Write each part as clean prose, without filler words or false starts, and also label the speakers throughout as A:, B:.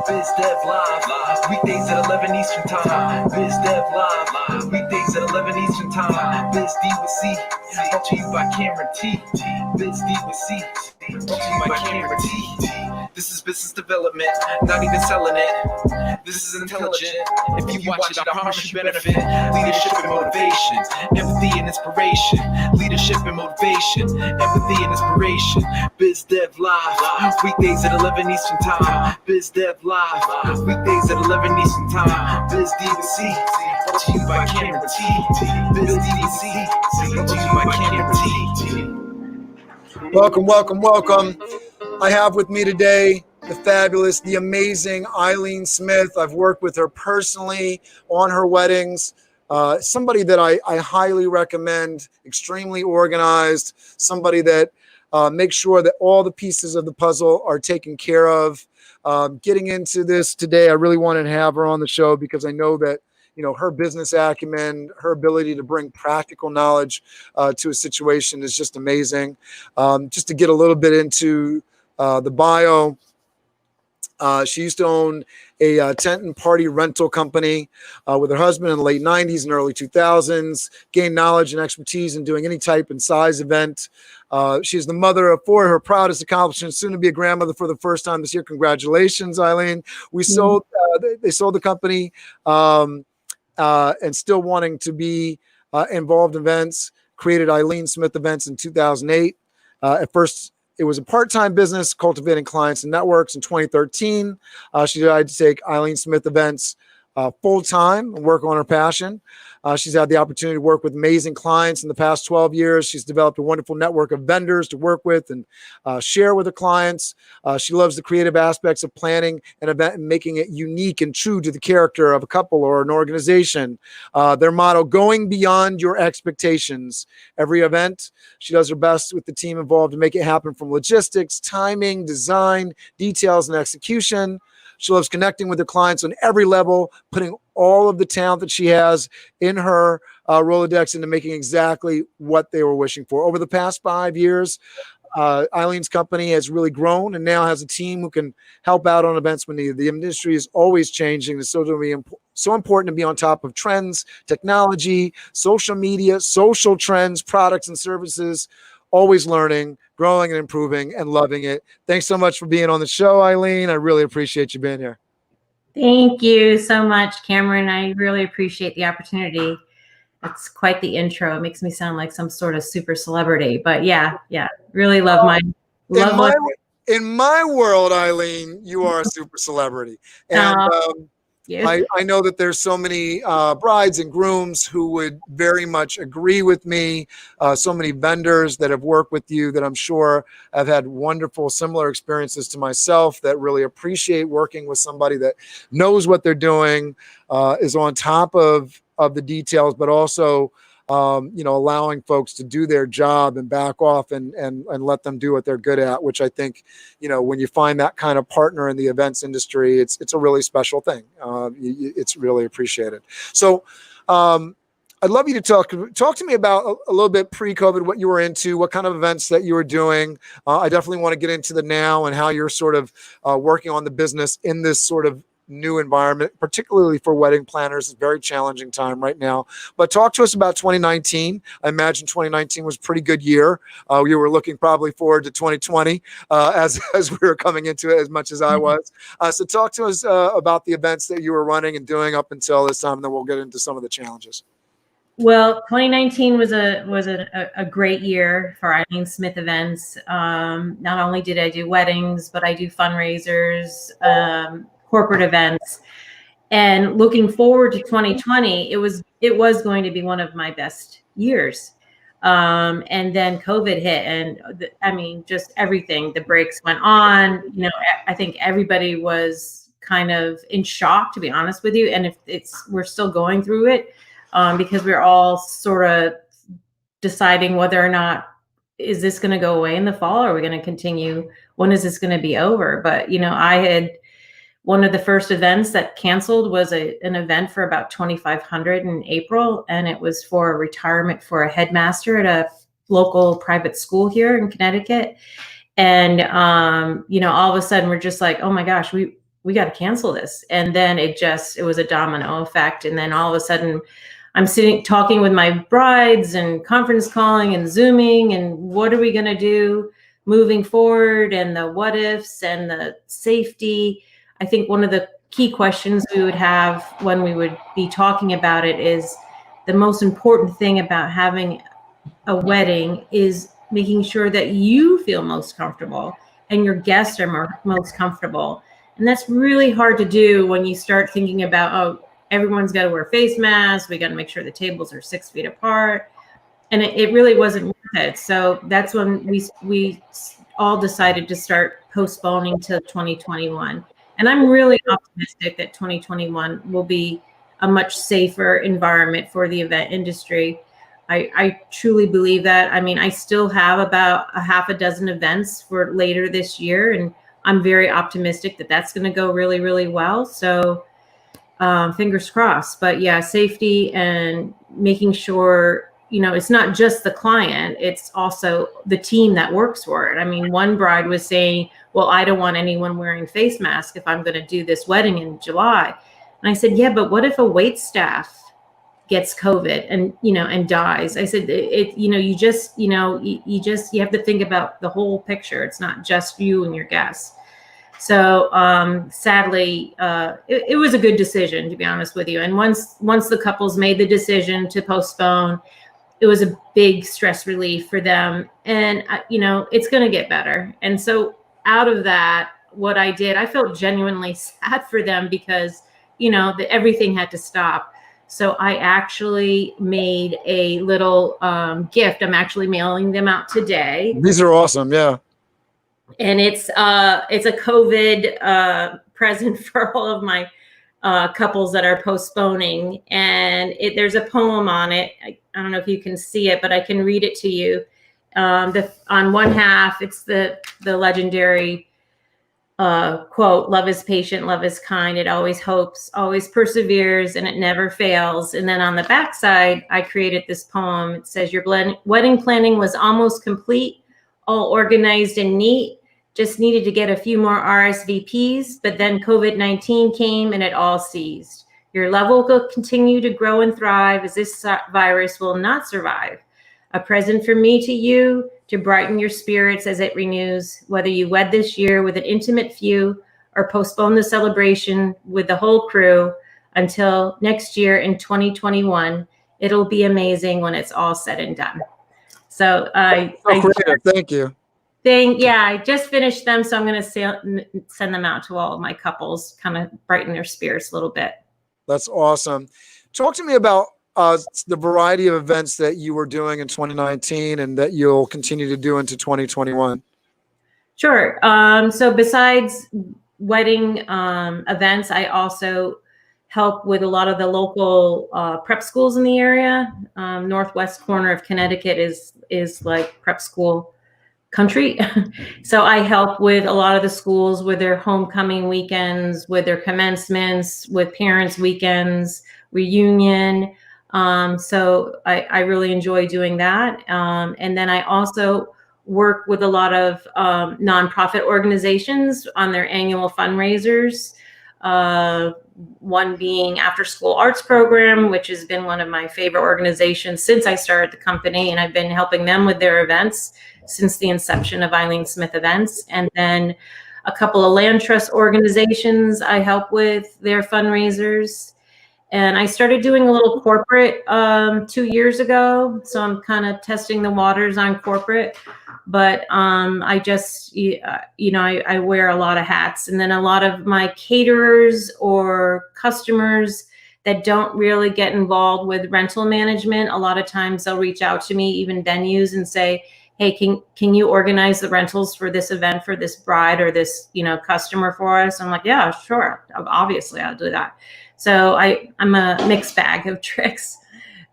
A: Biz Dev Live, weekdays at 11 Eastern Time. Biz Dev Live, weekdays at 11 Eastern Time. Biz D with C, brought to you by Cameron T. Biz D with C, brought to you by Cameron T. This is business development, not even selling it. This is intelligent. If you watch it, I promise you benefit. Leadership and motivation, empathy and inspiration. Leadership and motivation, empathy and inspiration. Biz Dev Live, weekdays at 11 Eastern Time. Biz Dev Live, weekdays at 11 Eastern Time. Biz DVC, brought to you by Cameron T. Biz DVC, brought to you by Cameron T.
B: Welcome, welcome, welcome. I have with me today the fabulous, the amazing Eileen Smith. I've worked with her personally on her weddings. Somebody that I highly recommend, extremely organized, somebody that makes sure that all the pieces of the puzzle are taken care of. Getting into this today, I really wanted to have her on the show because I know that her business acumen, her ability to bring practical knowledge to a situation is just amazing. Just to get a little bit into the bio, she used to own a tent and party rental company with her husband in the late 90s and early 2000s, gained knowledge and expertise in doing any type and size event. She's the mother of four, her proudest accomplishment, soon to be a grandmother for the first time this year. Congratulations, Eileen. They sold the company and still wanting to be involved in events, created Eileen Smith Events in 2008. At first, it was a part-time business, cultivating clients and networks. In 2013, she decided to take Eileen Smith Events full-time and work on her passion. She's had the opportunity to work with amazing clients in the past 12 years. She's developed a wonderful network of vendors to work with and share with her clients. She loves the creative aspects of planning an event and making it unique and true to the character of a couple or an organization. Their motto, going beyond your expectations. Every event, she does her best with the team involved to make it happen, from logistics, timing, design, details, and execution. She loves connecting with her clients on every level, putting all of the talent that she has in her Rolodex into making exactly what they were wishing for. Over the past 5 years, Eileen's company has really grown and now has a team who can help out on events when needed. The industry is always changing. It's so important to be on top of trends, technology, social media, social trends, products and services, always learning, growing and improving and loving it. Thanks so much for being on the show, Eileen. I really appreciate you being here.
C: Thank you so much, Cameron. I really appreciate the opportunity. It's quite the intro. It makes me sound like some sort of super celebrity, but yeah, really love
B: in my world, Eileen, you are a super celebrity. And I know that there's so many brides and grooms who would very much agree with me. So many vendors that have worked with you that I'm sure have had wonderful, similar experiences to myself, that really appreciate working with somebody that knows what they're doing, is on top of the details, but also allowing folks to do their job and back off and let them do what they're good at, which I think, when you find that kind of partner in the events industry, it's a really special thing. It's really appreciated. So I'd love you to talk to me about a little bit pre-COVID, what you were into, what kind of events that you were doing. I definitely want to get into the now and how you're sort of working on the business in this sort of new environment, particularly for wedding planners. It's a very challenging time right now. But talk to us about 2019. I imagine 2019 was a pretty good year. You were looking probably forward to 2020 as we were coming into it, as much as I was. So talk to us about the events that you were running and doing up until this time, and then we'll get into some of the challenges.
C: Well, 2019 was a great year for Eileen Smith Events. Not only did I do weddings, but I do fundraisers, corporate events, and looking forward to 2020, it was going to be one of my best years. And then COVID hit, and just everything, the brakes went on. I think everybody was kind of in shock, to be honest with you. And we're still going through it, because we're all sort of deciding whether or not, is this going to go away in the fall? Or are we going to continue? When is this going to be over? But, I had one of the first events that canceled was an event for about 2,500 in April. And it was for a retirement for a headmaster at a local private school here in Connecticut. And, all of a sudden we're just like, oh my gosh, we we got to cancel this. And then it was a domino effect. And then all of a sudden I'm sitting talking with my brides and conference calling and Zooming, and what are we going to do moving forward, and the what ifs and the safety. I think one of the key questions we would have when we would be talking about it is the most important thing about having a wedding is making sure that you feel most comfortable and your guests are most comfortable. And that's really hard to do when you start thinking about, oh, everyone's got to wear face masks. We got to make sure the tables are 6 feet apart. And it really wasn't worth it. So that's when we all decided to start postponing to 2021. And I'm really optimistic that 2021 will be a much safer environment for the event industry. I truly believe that. I mean, I still have about a half a dozen events for later this year, and I'm very optimistic that that's going to go really, really well. So fingers crossed. But yeah, safety and making sure, you know, it's not just the client, it's also the team that works for it. I mean, one bride was saying, well, I don't want anyone wearing face masks if I'm going to do this wedding in July. And I said, yeah, but what if a wait staff gets COVID and, you know, and dies? I said, you know, you have to think about the whole picture. It's not just you and your guests. So sadly, it was a good decision, to be honest with you. And once the couples made the decision to postpone, it was a big stress relief for them. And, you know, it's going to get better. And so out of that, what I did, I felt genuinely sad for them because, you know, everything had to stop. So I actually made a little gift. I'm actually mailing them out today.
B: These are awesome. Yeah.
C: And it's a COVID present for all of my couples that are postponing. And there's a poem on it. I don't know if you can see it, but I can read it to you. On one half, it's the legendary quote, "Love is patient, love is kind, it always hopes, always perseveres, and it never fails." And then on the backside, I created this poem. It says, "Your wedding planning was almost complete, all organized and neat, just needed to get a few more RSVPs, but then COVID-19 came and it all seized. Your love will continue to grow and thrive as this virus will not survive. A present from me to you to brighten your spirits as it renews, whether you wed this year with an intimate few or postpone the celebration with the whole crew until next year in 2021. It'll be amazing when it's all said and done." So
B: thank you.
C: I just finished them, so I'm going to send them out to all of my couples, kind of brighten their spirits a little bit.
B: That's awesome. Talk to me about the variety of events that you were doing in 2019 and that you'll continue to do into 2021.
C: Sure. So besides wedding events, I also help with a lot of the local prep schools in the area. Northwest corner of Connecticut is like prep school country. So I help with a lot of the schools with their homecoming weekends, with their commencements, with parents' weekends, reunion. So I really enjoy doing that. And then I also work with a lot of nonprofit organizations on their annual fundraisers. One being After School Arts Program, which has been one of my favorite organizations since I started the company, and I've been helping them with their events since the inception of Eileen Smith Events. And then a couple of land trust organizations I help with their fundraisers. And I started doing a little corporate 2 years ago. So I'm kind of testing the waters on corporate, but I just, I wear a lot of hats. And then a lot of my caterers or customers that don't really get involved with rental management, a lot of times they'll reach out to me, even venues, and say, hey, can you organize the rentals for this event for this bride or this, customer for us? I'm like, yeah, sure. Obviously I'll do that. So I'm a mixed bag of tricks,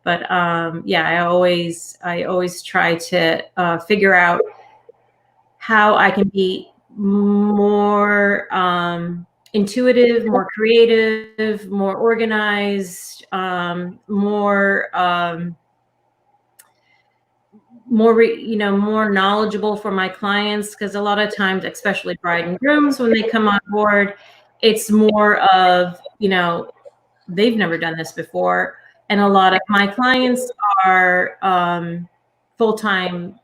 C: but I always try to figure out how I can be more intuitive, more creative, more organized, more knowledgeable for my clients. Because a lot of times, especially bride and grooms, when they come on board, it's more of, you know, they've never done this before. And a lot of my clients are full-time.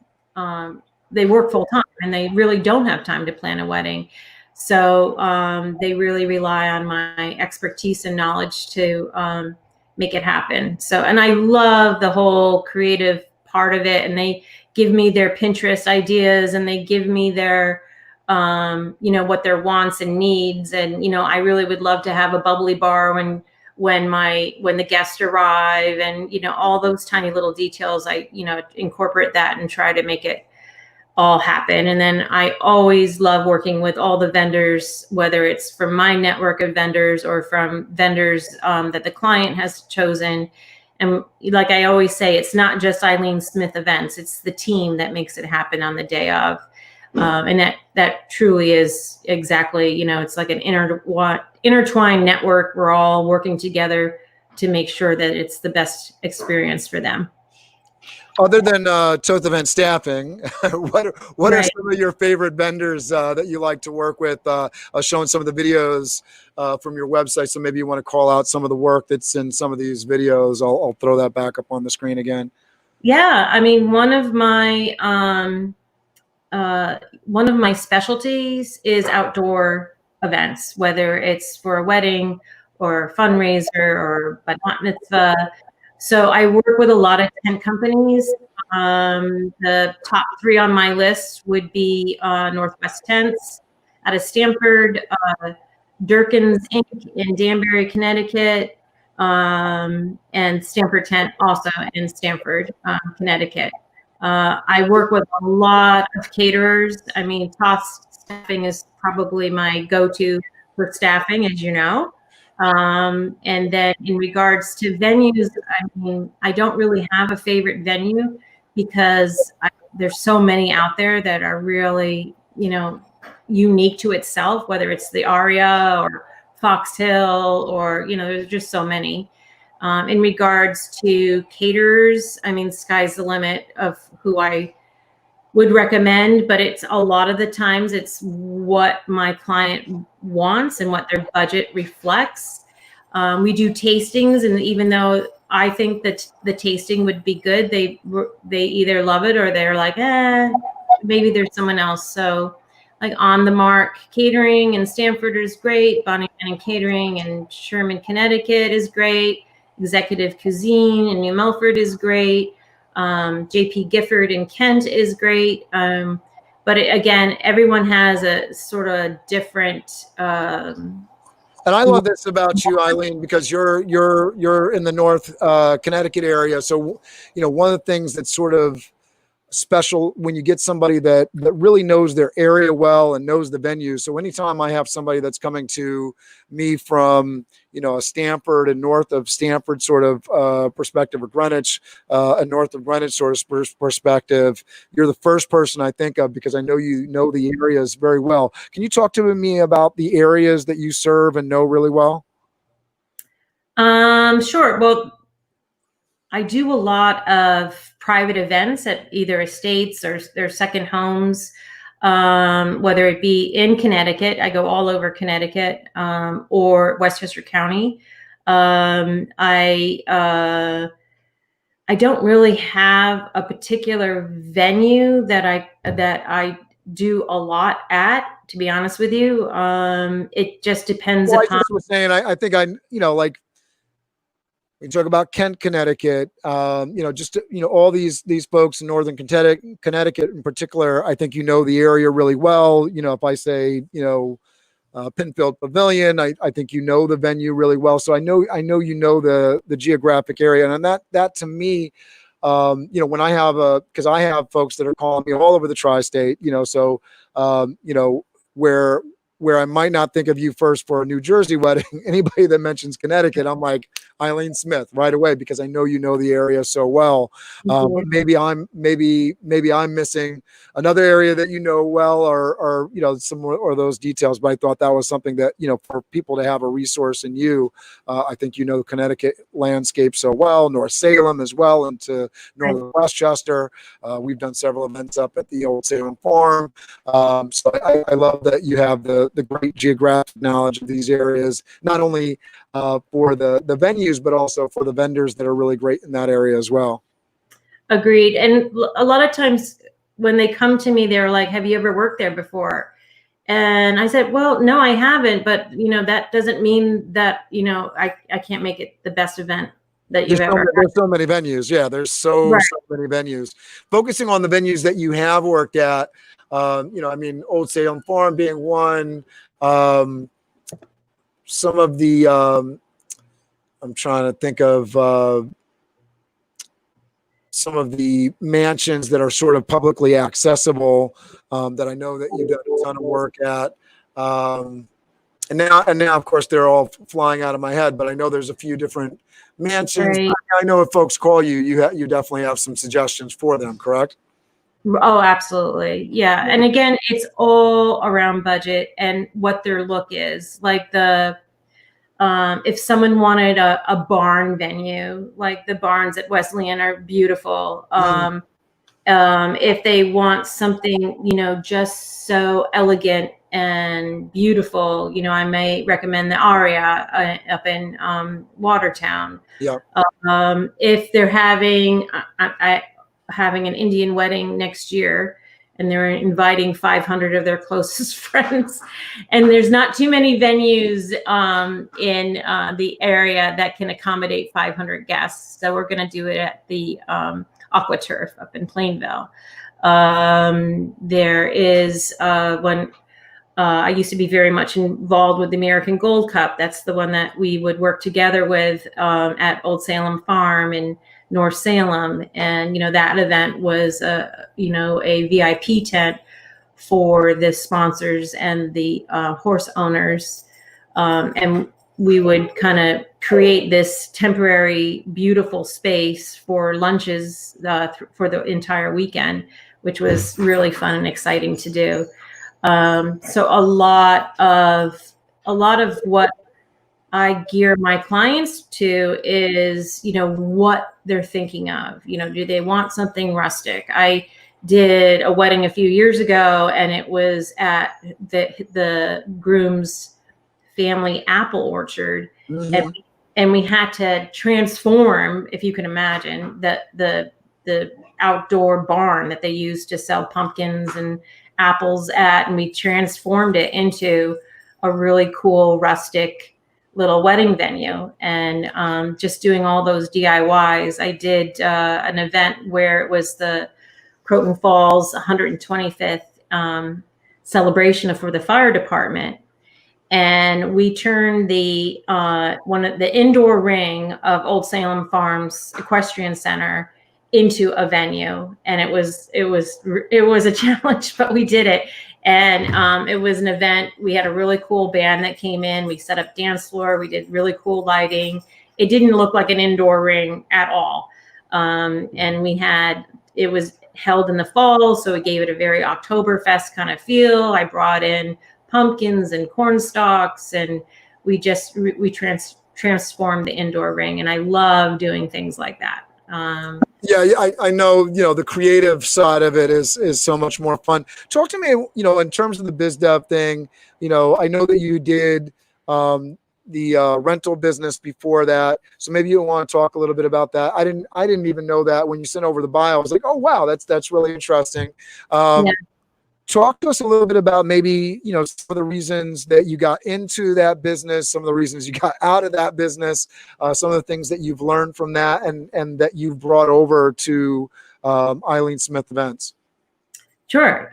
C: They work full-time and they really don't have time to plan a wedding. So they really rely on my expertise and knowledge to make it happen. So, and I love the whole creative part of it. And they give me their Pinterest ideas and they give me their, you know, what their wants and needs. And, you know, I really would love to have a bubbly bar when the guests arrive, and, you know, all those tiny little details, I, you know, incorporate that and try to make it all happen. And then I always love working with all the vendors, whether it's from my network of vendors or from vendors that the client has chosen. And like I always say, it's not just Eileen Smith Events, it's the team that makes it happen on the day of. And that truly is exactly, you know, it's like an intertwined network. We're all working together to make sure that it's the best experience for them.
B: Other than Toth Event Staffing, what are
C: Right.
B: some of your favorite vendors that you like to work with? I was showing some of the videos from your website, so maybe you want to call out some of the work that's in some of these videos. I'll throw that back up on the screen again.
C: Yeah, I mean, one of my specialties is outdoor events, whether it's for a wedding or a fundraiser or bat mitzvah. So I work with a lot of tent companies. The top 3 on my list would be Northwest Tents out of Stamford, Durkin's Inc. in Danbury, Connecticut, and Stamford Tent also in Stamford, Connecticut. I work with a lot of caterers. I mean, Toth's Staffing is probably my go-to for staffing, as you know. And then in regards to venues, I mean, I don't really have a favorite venue because there's so many out there that are really, you know, unique to itself, whether it's the Aria or Fox Hill or, you know, there's just so many. In regards to caterers, I mean, sky's the limit of who I would recommend, but it's a lot of the times it's what my client wants and what their budget reflects. We do tastings, and even though I think that the tasting would be good, they either love it or they're like, maybe there's someone else. So like On the Mark Catering in Stamford is great. Bonnie and Catering in Sherman, Connecticut is great. Executive Cuisine in New Milford is great. JP Gifford in Kent is great. But again, everyone has a sort of different.
B: And I love this about you, Eileen, because you're in the North Connecticut area. So, you know, one of the things that's sort of special when you get somebody that really knows their area well and knows the venue. So anytime I have somebody that's coming to me from, you know, a Stamford and north of Stamford sort of perspective, or Greenwich, a north of Greenwich sort of perspective, you're the first person I think of because I know you know the areas very well. Can you talk to me about the areas that you serve and know really well?
C: Sure. Well, I do a lot of private events at either estates or their second homes, whether it be in Connecticut. I go all over Connecticut, or Westchester County. I don't really have a particular venue that I do a lot at, to be honest with you. It just depends upon.
B: I just was saying, I think like, we talk about Kent, Connecticut, you know, just, you know, all these folks in Northern Connecticut in particular. I think you know the area really well. You know, if I say, you know, Pinfield Pavilion, I think you know the venue really well. So I know you know the geographic area, and that to me, you know, when I have because I have folks that are calling me all over the tri-state, you know, so you know, where I might not think of you first for a New Jersey wedding, anybody that mentions Connecticut, I'm like, Eileen Smith right away, because I know you know the area so well. Maybe I'm missing another area that you know well, or you know, some or those details. But I thought that was something that, you know, for people to have a resource in you. I think you know the Connecticut landscape so well, North Salem as well, into Northern Westchester. We've done several events up at the old Salem Farm. So I love that you have the the great geographic knowledge of these areas, not only for the venues, but also for the vendors that are really great in that area as well.
C: Agreed. And a lot of times when they come to me, they're like, have you ever worked there before? And I said, well, no, I haven't. But, that doesn't mean that, I can't make it the best event that you've ever had.
B: There's so many venues. Yeah, there's so many venues. Focusing on the venues that you have worked at, Old Salem Farm being one. Some of the, I'm trying to think of some of the mansions that are sort of publicly accessible that I know that you've done a ton of work at. And now, of course, they're all flying out of my head, but I know there's a few different mansions.
C: Right.
B: I know if folks call you, you definitely have some suggestions for them, correct?
C: Oh, absolutely. Yeah. And again, it's all around budget and what their look is. Like if someone wanted a barn venue, like the barns at Wesleyan are beautiful. If they want something, just so elegant and beautiful, I may recommend the Aria up in Watertown.
B: Yeah.
C: If they're having an Indian wedding next year, and they're inviting 500 of their closest friends, and there's not too many venues in the area that can accommodate 500 guests, so we're going to do it at the AquaTurf up in Plainville. There is one. I used to be very much involved with the American Gold Cup. That's the one that we would work together with at Old Salem Farm in North Salem. And, that event was a VIP tent for the sponsors and the horse owners. And we would kind of create this temporary, beautiful space for lunches for the entire weekend, which was really fun and exciting to do. So a lot of what I gear my clients to is, what they're thinking of. Do they want something rustic? I did a wedding a few years ago, and it was at the groom's family apple orchard. Mm-hmm. And we had to transform, if you can imagine, the outdoor barn that they used to sell pumpkins and apples at, and we transformed it into a really cool rustic little wedding venue. And just doing all those DIYs. I did an event where it was the Croton Falls 125th celebration for the fire department, and we turned the indoor ring of Old Salem Farms Equestrian Center into a venue. And it was a challenge, but we did it. And it was an event. We had a really cool band that came in. We set up dance floor. We did really cool lighting. It didn't look like an indoor ring at all. And it was held in the fall, so it gave it a very Oktoberfest kind of feel. I brought in pumpkins and corn stalks, and we transformed the indoor ring. And I love doing things like that.
B: I know, the creative side of it is so much more fun. Talk to me, in terms of the biz dev thing. I know that you did the rental business before that, so maybe you want to talk a little bit about that. I didn't even know that. When you sent over the bio, I was like, oh wow, that's really interesting. Talk to us a little bit about maybe, some of the reasons that you got into that business, some of the reasons you got out of that business, some of the things that you've learned from that and that you've brought over to Eileen Smith Events.
C: Sure.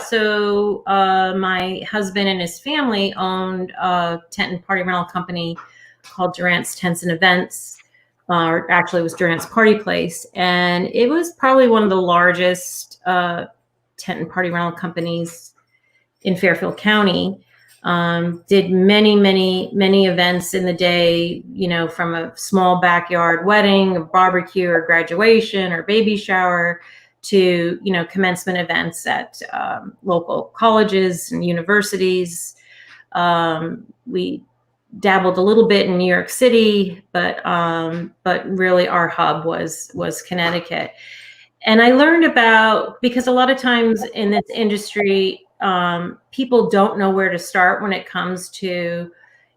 C: So my husband and his family owned a tent and party rental company called Durant's Tents and Events, or actually it was Durant's Party Place. And it was probably one of the largest tent and party rental companies in Fairfield County. Did many events in the day, from a small backyard wedding, a barbecue or graduation or baby shower to, commencement events at local colleges and universities. We dabbled a little bit in New York City, but really our hub was Connecticut. And I learned because a lot of times in this industry, people don't know where to start when it comes to,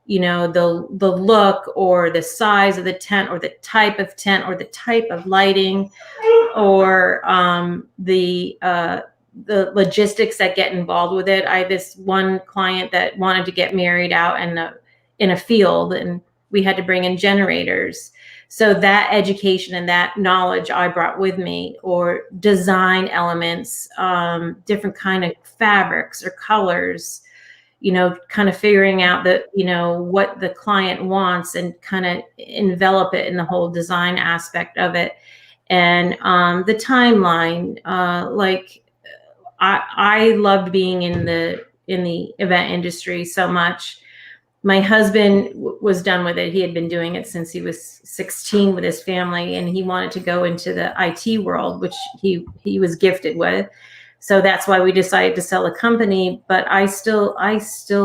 C: you know, the look or the size of the tent or the type of tent or the type of lighting or the logistics that get involved with it. I had this one client that wanted to get married out in a field, and we had to bring in generators. So that education and that knowledge I brought with me, or design elements, different kind of fabrics or colors, you know, kind of figuring out that, you know, what the client wants and kind of envelop it in the whole design aspect of it. And the timeline, like I loved being in the event industry so much. My husband was done with it. He had been doing it since he was 16 with his family, and he wanted to go into the IT world, which he was gifted with. So that's why we decided to sell the company. But I still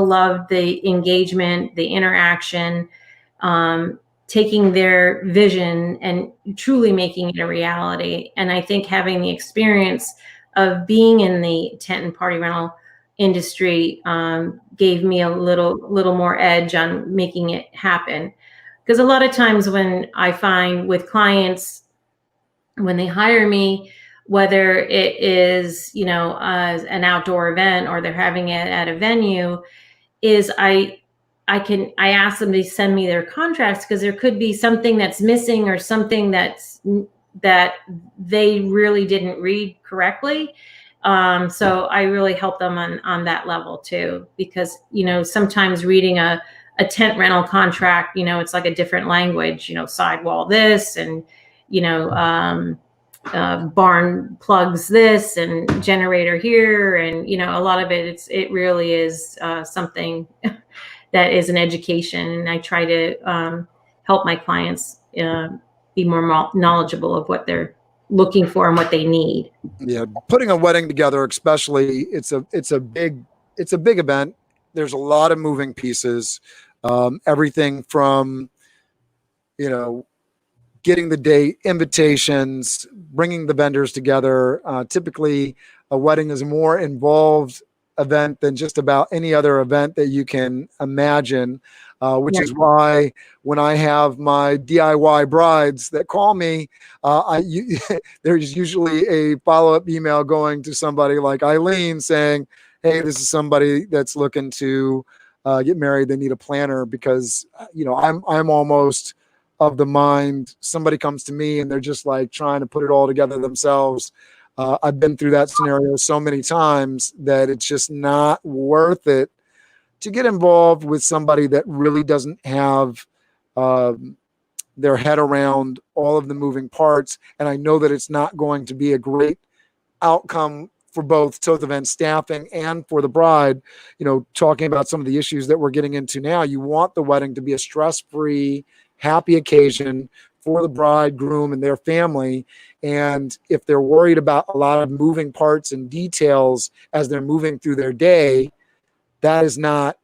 C: loved the engagement, the interaction, taking their vision and truly making it a reality. And I think having the experience of being in the tent and party rental industry gave me a little more edge on making it happen. Because a lot of times when I find with clients, when they hire me, whether it is, you know, an outdoor event or they're having it at a venue, is I ask them to send me their contracts, because there could be something that's missing or something that they really didn't read correctly. So I really help them on that level too, because, you know, sometimes reading a tent rental contract, you know, it's like a different language, you know, sidewall this, and, you know, barn plugs this, and generator here, and, you know, a lot of it really is something that is an education. And I try to help my clients be more knowledgeable of what they're looking for and what they need.
B: Yeah, putting a wedding together, especially, it's a big event. There's a lot of moving pieces. Everything from, you know, getting the date, invitations, bringing the vendors together. Typically, a wedding is a more involved event than just about any other event that you can imagine, which is why when I have my DIY brides that call me, there's usually a follow-up email going to somebody like Eileen saying, hey, this is somebody that's looking to get married. They need a planner, because, you know, I'm almost of the mind, somebody comes to me and they're just like trying to put it all together themselves. I've been through that scenario so many times that it's just not worth it to get involved with somebody that really doesn't have their head around all of the moving parts. And I know that it's not going to be a great outcome for both Toth Event staffing and for the bride. You know, talking about some of the issues that we're getting into now, you want the wedding to be a stress-free, happy occasion for the bride, groom, and their family. And if they're worried about a lot of moving parts and details as they're moving through their day, that is not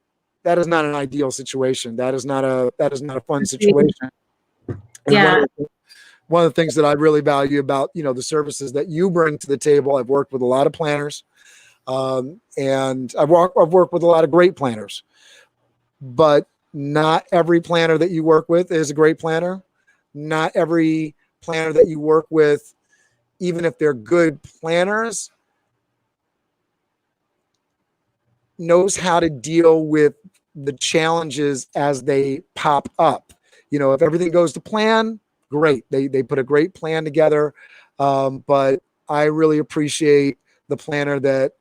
B: an ideal situation. That is not a fun situation. And one of the things that I really value about, you know, the services that you bring to the table, I've worked with a lot of planners, and I've worked with a lot of great planners, but not every planner that you work with is a great planner. Not every planner that you work with, even if they're good planners, knows how to deal with the challenges as they pop up. You know, if everything goes to plan, great. They put a great plan together. But I really appreciate the planner that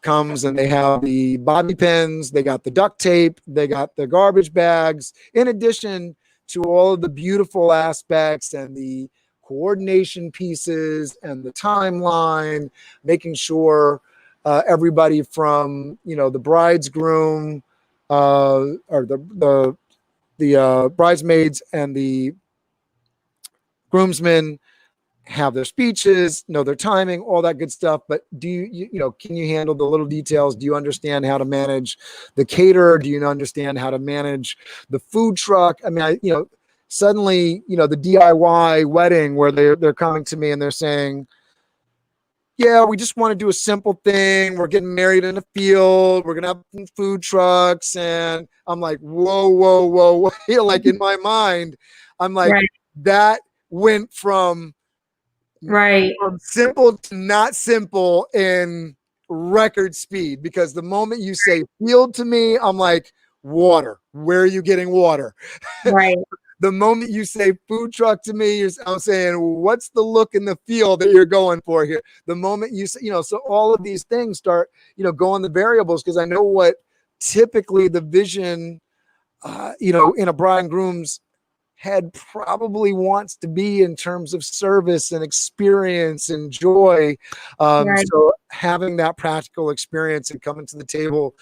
B: comes and they have the bobby pins, they got the duct tape, they got the garbage bags, in addition to all of the beautiful aspects and the coordination pieces and the timeline, making sure everybody from, you know, the bride's groom or the bridesmaids and the groomsmen have their speeches, know their timing, all that good stuff. But do you know, can you handle the little details? Do you understand how to manage the caterer? Do you understand how to manage the food truck? I mean, you know, suddenly, you know, the DIY wedding where they're coming to me and they're saying, yeah, we just want to do a simple thing. We're getting married in a field. We're going to have some food trucks. And I'm like, whoa, whoa, whoa, whoa. Like in my mind, I'm like,
C: Right.
B: that went from
C: Right.
B: simple to not simple in record speed, because the moment you say field to me, I'm like, water. Where are you getting water?
C: Right.
B: The moment you say food truck to me, I'm saying, what's the look in the field that you're going for here? The moment you say, so all of these things start, go on the variables, because I know what typically the vision, in a bride and groom's head probably wants to be in terms of service and experience and joy.
C: Right.
B: So having that practical experience and coming to the table,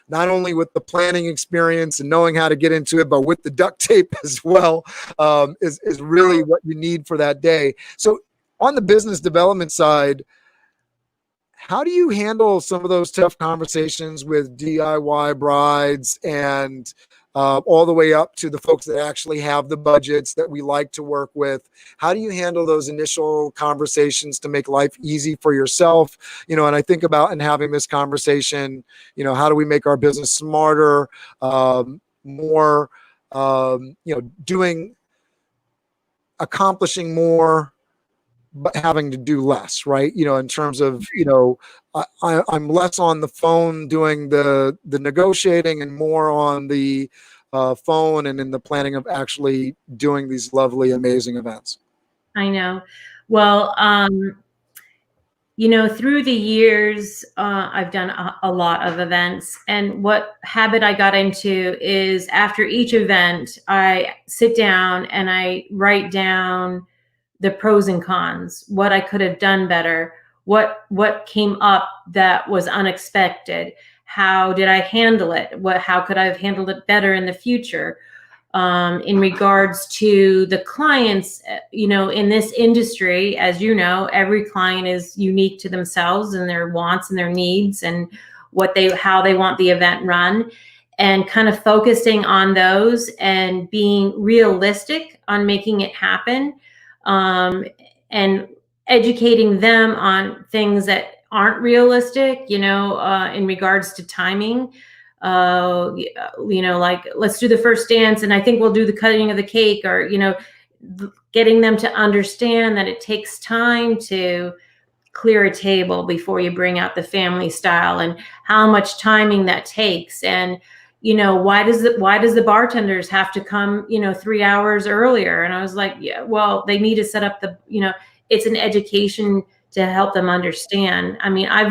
B: not only with the planning experience and knowing how to get into it, but with the duct tape as well, is really what you need for that day. So on the business development side, how do you handle some of those tough conversations with DIY brides and all the way up to the folks that actually have the budgets that we like to work with? How do you handle those initial conversations to make life easy for yourself? And I think about, and having this conversation, how do we make our business smarter, more, accomplishing more, but having to do less, right? In terms of, I'm less on the phone doing the negotiating and more on the phone and in the planning of actually doing these lovely, amazing events.
C: I know. Well, through the years, I've done a lot of events. And what habit I got into is after each event, I sit down and I write down the pros and cons, what I could have done better, what came up that was unexpected, how did I handle it, how could I have handled it better in the future. In regards to the clients, in this industry, as you know, every client is unique to themselves and their wants and their needs and how they want the event run, and kind of focusing on those and being realistic on making it happen, and educating them on things that aren't realistic, in regards to timing. Like, let's do the first dance and I think we'll do the cutting of the cake, or getting them to understand that it takes time to clear a table before you bring out the family style, and how much timing that takes. And why does the bartenders have to come 3 hours earlier? And I was like, yeah, well, they need to set up it's an education to help them understand. I mean, I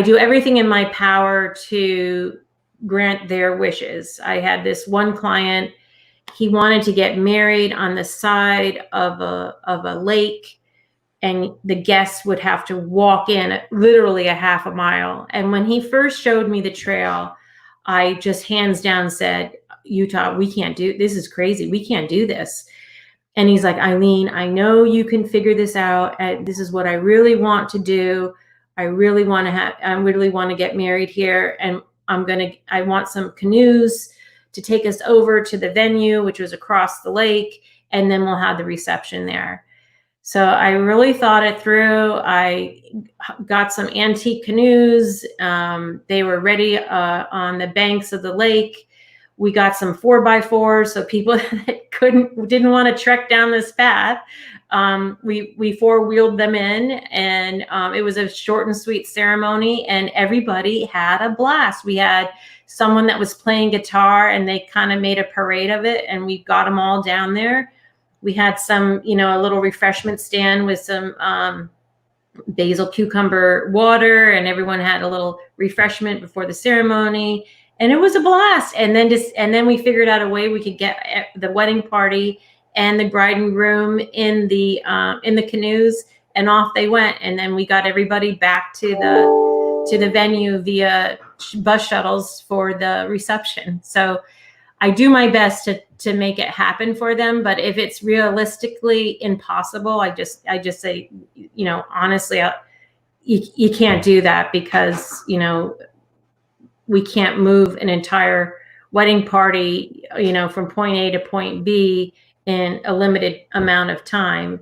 C: do everything in my power to grant their wishes. I had this one client, he wanted to get married on the side of a lake, and the guests would have to walk in literally a half a mile. And when he first showed me the trail, I just hands down said, Utah, we can't this is crazy. We can't do this. And he's like, Eileen, I know you can figure this out. This is what I really want to do. I really want to get married here. And I want some canoes to take us over to the venue, which was across the lake. And then we'll have the reception there. So I really thought it through. I got some antique canoes. They were ready on the banks of the lake. We got some 4x4s, so people that didn't want to trek down this path, we four-wheeled them in, and it was a short and sweet ceremony, and everybody had a blast. We had someone that was playing guitar, and they kind of made a parade of it, and we got them all down there. We had some, a little refreshment stand with some basil cucumber water, and everyone had a little refreshment before the ceremony. And it was a blast. And then we figured out a way we could get the wedding party and the bride and groom in the canoes, and off they went. And then we got everybody back to the venue via bus shuttles for the reception. So I do my best to make it happen for them. But if it's realistically impossible, I just say, honestly, you can't do that, because, we can't move an entire wedding party, from point A to point B in a limited amount of time.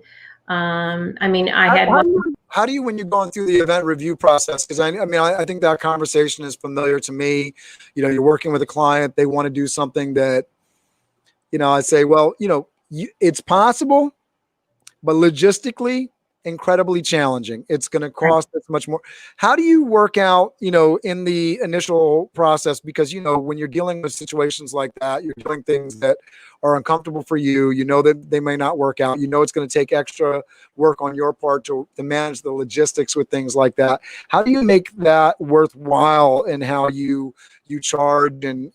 C: I mean, I had one.
B: How do you, when you're going through the event review process? Because I think that conversation is familiar to me. You know, you're working with a client, they want to do something that, you know, I say, well, you know, it's possible, but logistically incredibly challenging. It's going to cost this much more. How do you work out, you know, in the initial process? Because, you know, when you're dealing with situations like that, you're doing things that are uncomfortable for you. You know that they may not work out. You know it's going to take extra work on your part to manage the logistics with things like that. How do you make that worthwhile in how you charge and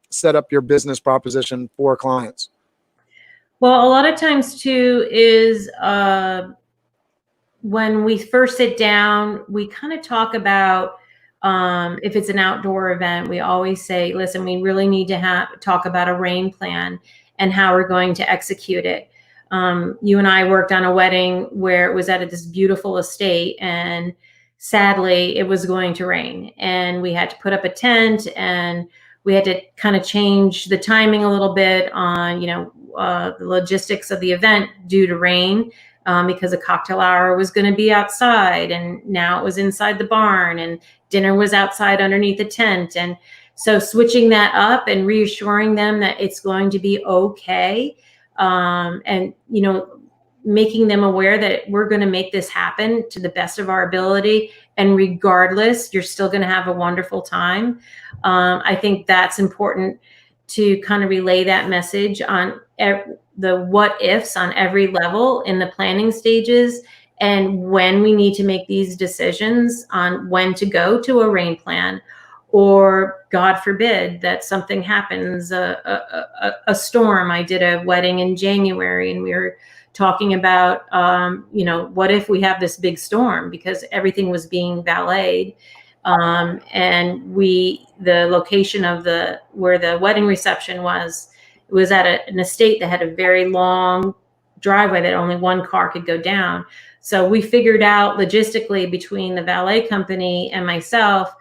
B: set up your business proposition for clients?
C: Well, a lot of times too is when we first sit down, we kind of talk about if it's an outdoor event, we always say, listen, we really need to talk about a rain plan and how we're going to execute it. You and I worked on a wedding where it was at this beautiful estate, and sadly it was going to rain, and we had to put up a tent, and we had to kind of change the timing a little bit on, you know, the logistics of the event due to rain. Because a cocktail hour was going to be outside, and now it was inside the barn, and dinner was outside underneath the tent. And so switching that up and reassuring them that it's going to be okay. And, you know, making them aware that we're going to make this happen to the best of our ability. And regardless, you're still going to have a wonderful time. I think that's important to kind of relay that message on the what ifs on every level in the planning stages, and when we need to make these decisions on when to go to a rain plan, or God forbid that something happens, a storm. I did a wedding in January, and we were talking about, you know, what if we have this big storm, because everything was being valeted. And the location of where the wedding reception was, it was at an estate that had a very long driveway that only one car could go down. So we figured out logistically between the valet company and myself,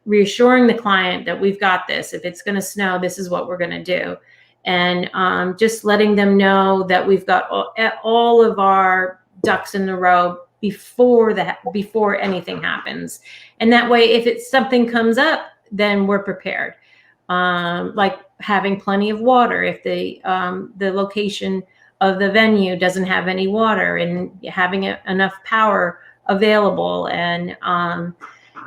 C: reassuring the client that we've got this. If it's going to snow, this is what we're going to do. And just letting them know that we've got all of our ducks in a row before anything happens. And that way, if something comes up, then we're prepared. Like having plenty of water if the location of the venue doesn't have any water, and having enough power available, and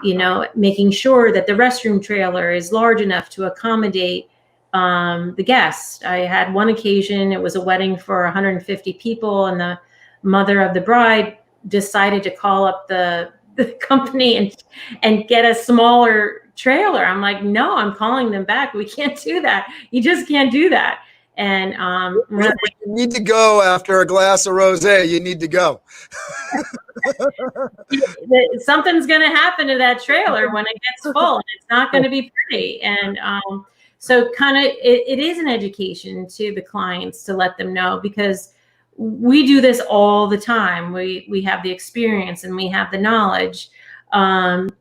C: you know, making sure that the restroom trailer is large enough to accommodate the guests. I had one occasion, it was a wedding for 150 people, and the mother of the bride decided to call up the company and get a smaller trailer. I'm like, no, I'm calling them back. We can't do that. You just can't do that. And
B: when you need to go after a glass of rosé, you need to go.
C: Something's going to happen to that trailer when it gets full, and it's not going to be pretty. And so kind of it is an education to the clients to let them know, because we do this all the time. We have the experience and we have the knowledge.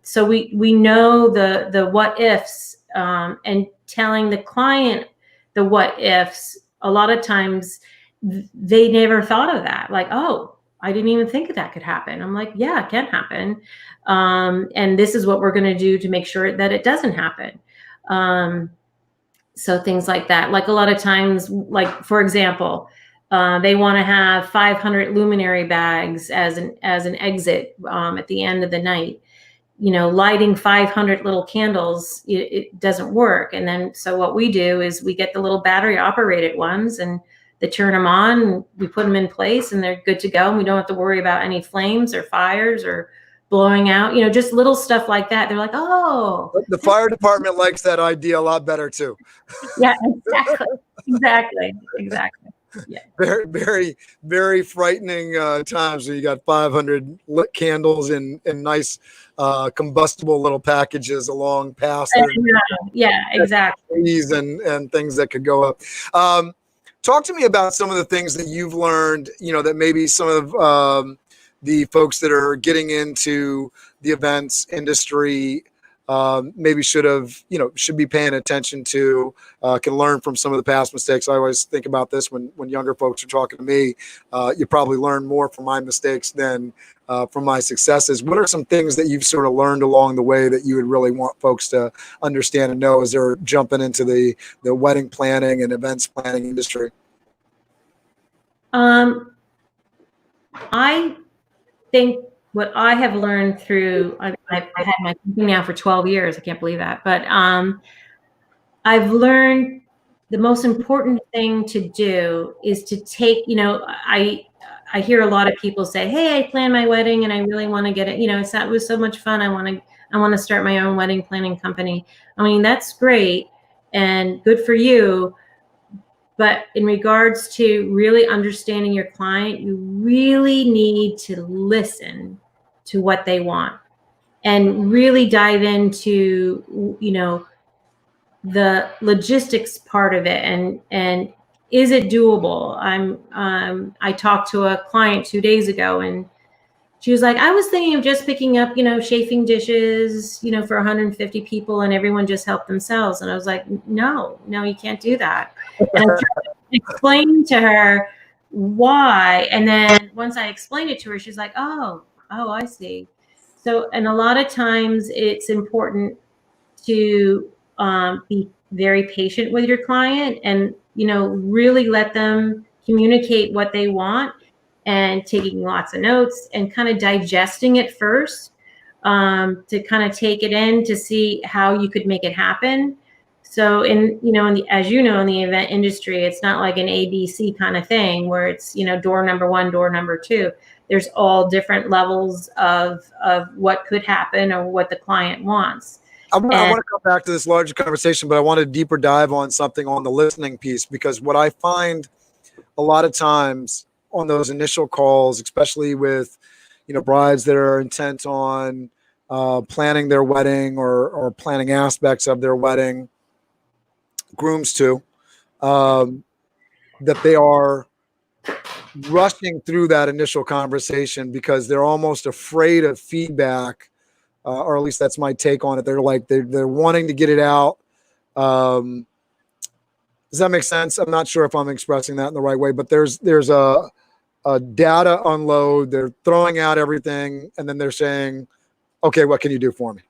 C: So we know the what ifs, and telling the client the what ifs. A lot of times they never thought of that. Like, oh, I didn't even think that could happen. I'm like, yeah, it can happen. And this is what we're going to do to make sure that it doesn't happen. So things like that. Like a lot of times, like, for example, they want to have 500 luminary bags as an exit at the end of the night. You know, lighting 500 little candles, it doesn't work. And then, so what we do is we get the little battery operated ones, and they turn them on, and we put them in place, and they're good to go. And we don't have to worry about any flames or fires or blowing out, you know, just little stuff like that. They're like, oh.
B: The fire department likes that idea a lot better too.
C: Yeah, exactly. Yeah.
B: Very, very, very frightening times when you got 500 lit candles in nice combustible little packages along past.
C: Yeah, exactly.
B: Trees and things that could go up. Talk to me about some of the things that you've learned, you know, that maybe some of the folks that are getting into the events industry maybe should be paying attention to, can learn from some of the past mistakes. I always think about this when younger folks are talking to me. You probably learn more from my mistakes than from my successes. What are some things that you've sort of learned along the way that you would really want folks to understand and know as they're jumping into the wedding planning and events planning industry?
C: I think what I have learned through, I've had my company now for 12 years. I can't believe that. But I've learned the most important thing to do is to take, I hear a lot of people say, hey, I planned my wedding and I really want to get it. It was so much fun. I want to start my own wedding planning company. I mean, that's great and good for you. But in regards to really understanding your client, you really need to listen to what they want and really dive into, the logistics part of it and is it doable? I talked to a client 2 days ago and she was like, I was thinking of just picking up, chafing dishes, for 150 people and everyone just help themselves. And I was like, no, you can't do that. And I explained to her why. And then once I explained it to her, she's like, oh, I see. So, and a lot of times it's important to be very patient with your client and, really let them communicate what they want and taking lots of notes and kind of digesting it first to kind of take it in to see how you could make it happen. So in the event industry, it's not like an ABC kind of thing where it's, door number 1, door number 2. There's all different levels of what could happen or what the client wants.
B: I want to come back to this larger conversation, but I want to deeper dive on something on the listening piece, because what I find a lot of times on those initial calls, especially with, brides that are intent on planning their wedding or planning aspects of their wedding, grooms too, that they are rushing through that initial conversation because they're almost afraid of feedback. Or at least that's my take on it. They're like, they're wanting to get it out. Does that make sense? I'm not sure if I'm expressing that in the right way, but there's a data unload. They're throwing out everything. And then they're saying, okay, what can you do for me?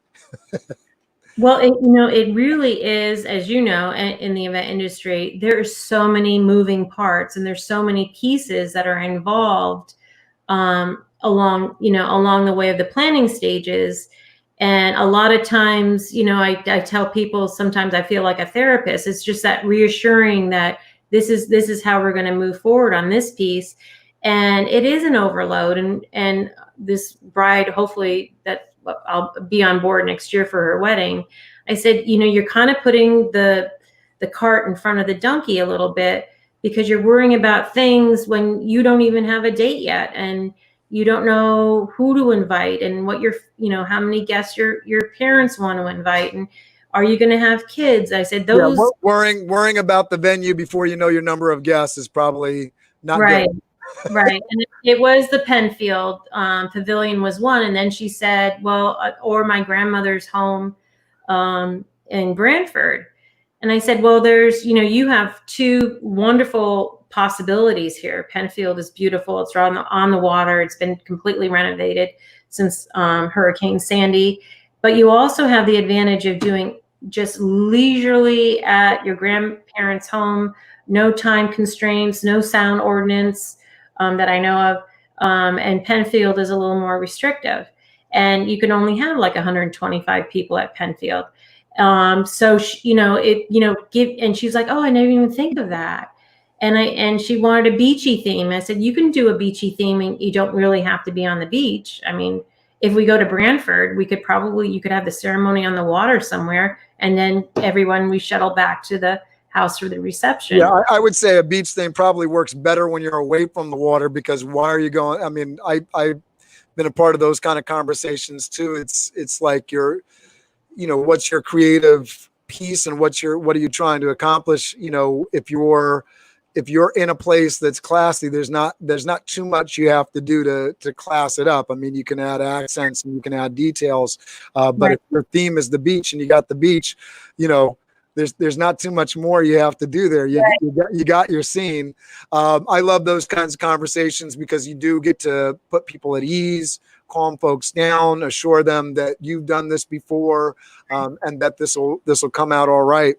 C: Well, it really is, as you know, in the event industry, there are so many moving parts and there's so many pieces that are involved along the way of the planning stages. And a lot of times, I tell people sometimes I feel like a therapist. It's just that reassuring that this is how we're going to move forward on this piece. And it is an overload. And this bride, hopefully that I'll be on board next year for her wedding. I said, you're kind of putting the cart in front of the donkey a little bit because you're worrying about things when you don't even have a date yet. And you don't know who to invite and what how many guests your parents want to invite. And are you going to have kids? I said, those
B: worrying about the venue before you know your number of guests is probably not
C: right.
B: good.
C: Right. And it was the Penfield Pavilion was one. And then she said, or my grandmother's home in Brantford. And I said, well, there's, you have 2 wonderful possibilities here. Penfield is beautiful. It's right on the water. It's been completely renovated since Hurricane Sandy. But you also have the advantage of doing just leisurely at your grandparents' home, no time constraints, no sound ordinance that I know of. And Penfield is a little more restrictive. And you can only have like 125 people at Penfield. So, and she's like, oh, I never even think of that. And she wanted a beachy theme. I said, you can do a beachy theme and you don't really have to be on the beach. I mean, if we go to Brantford, you could have the ceremony on the water somewhere. And then we shuttle back to the house for the reception.
B: Yeah, I would say a beach theme probably works better when you're away from the water, because why are you going? I mean, I've been a part of those kind of conversations too. It's like what's your creative piece and what are you trying to accomplish? If you're if you're in a place that's classy, there's not too much you have to do to class it up. I mean, you can add accents and you can add details, but
C: Right.
B: if your theme is the beach and you got the beach, you know, there's not too much more you have to do there. You got your scene. I love those kinds of conversations because you do get to put people at ease, calm folks down, assure them that you've done this before, and that this will come out all right.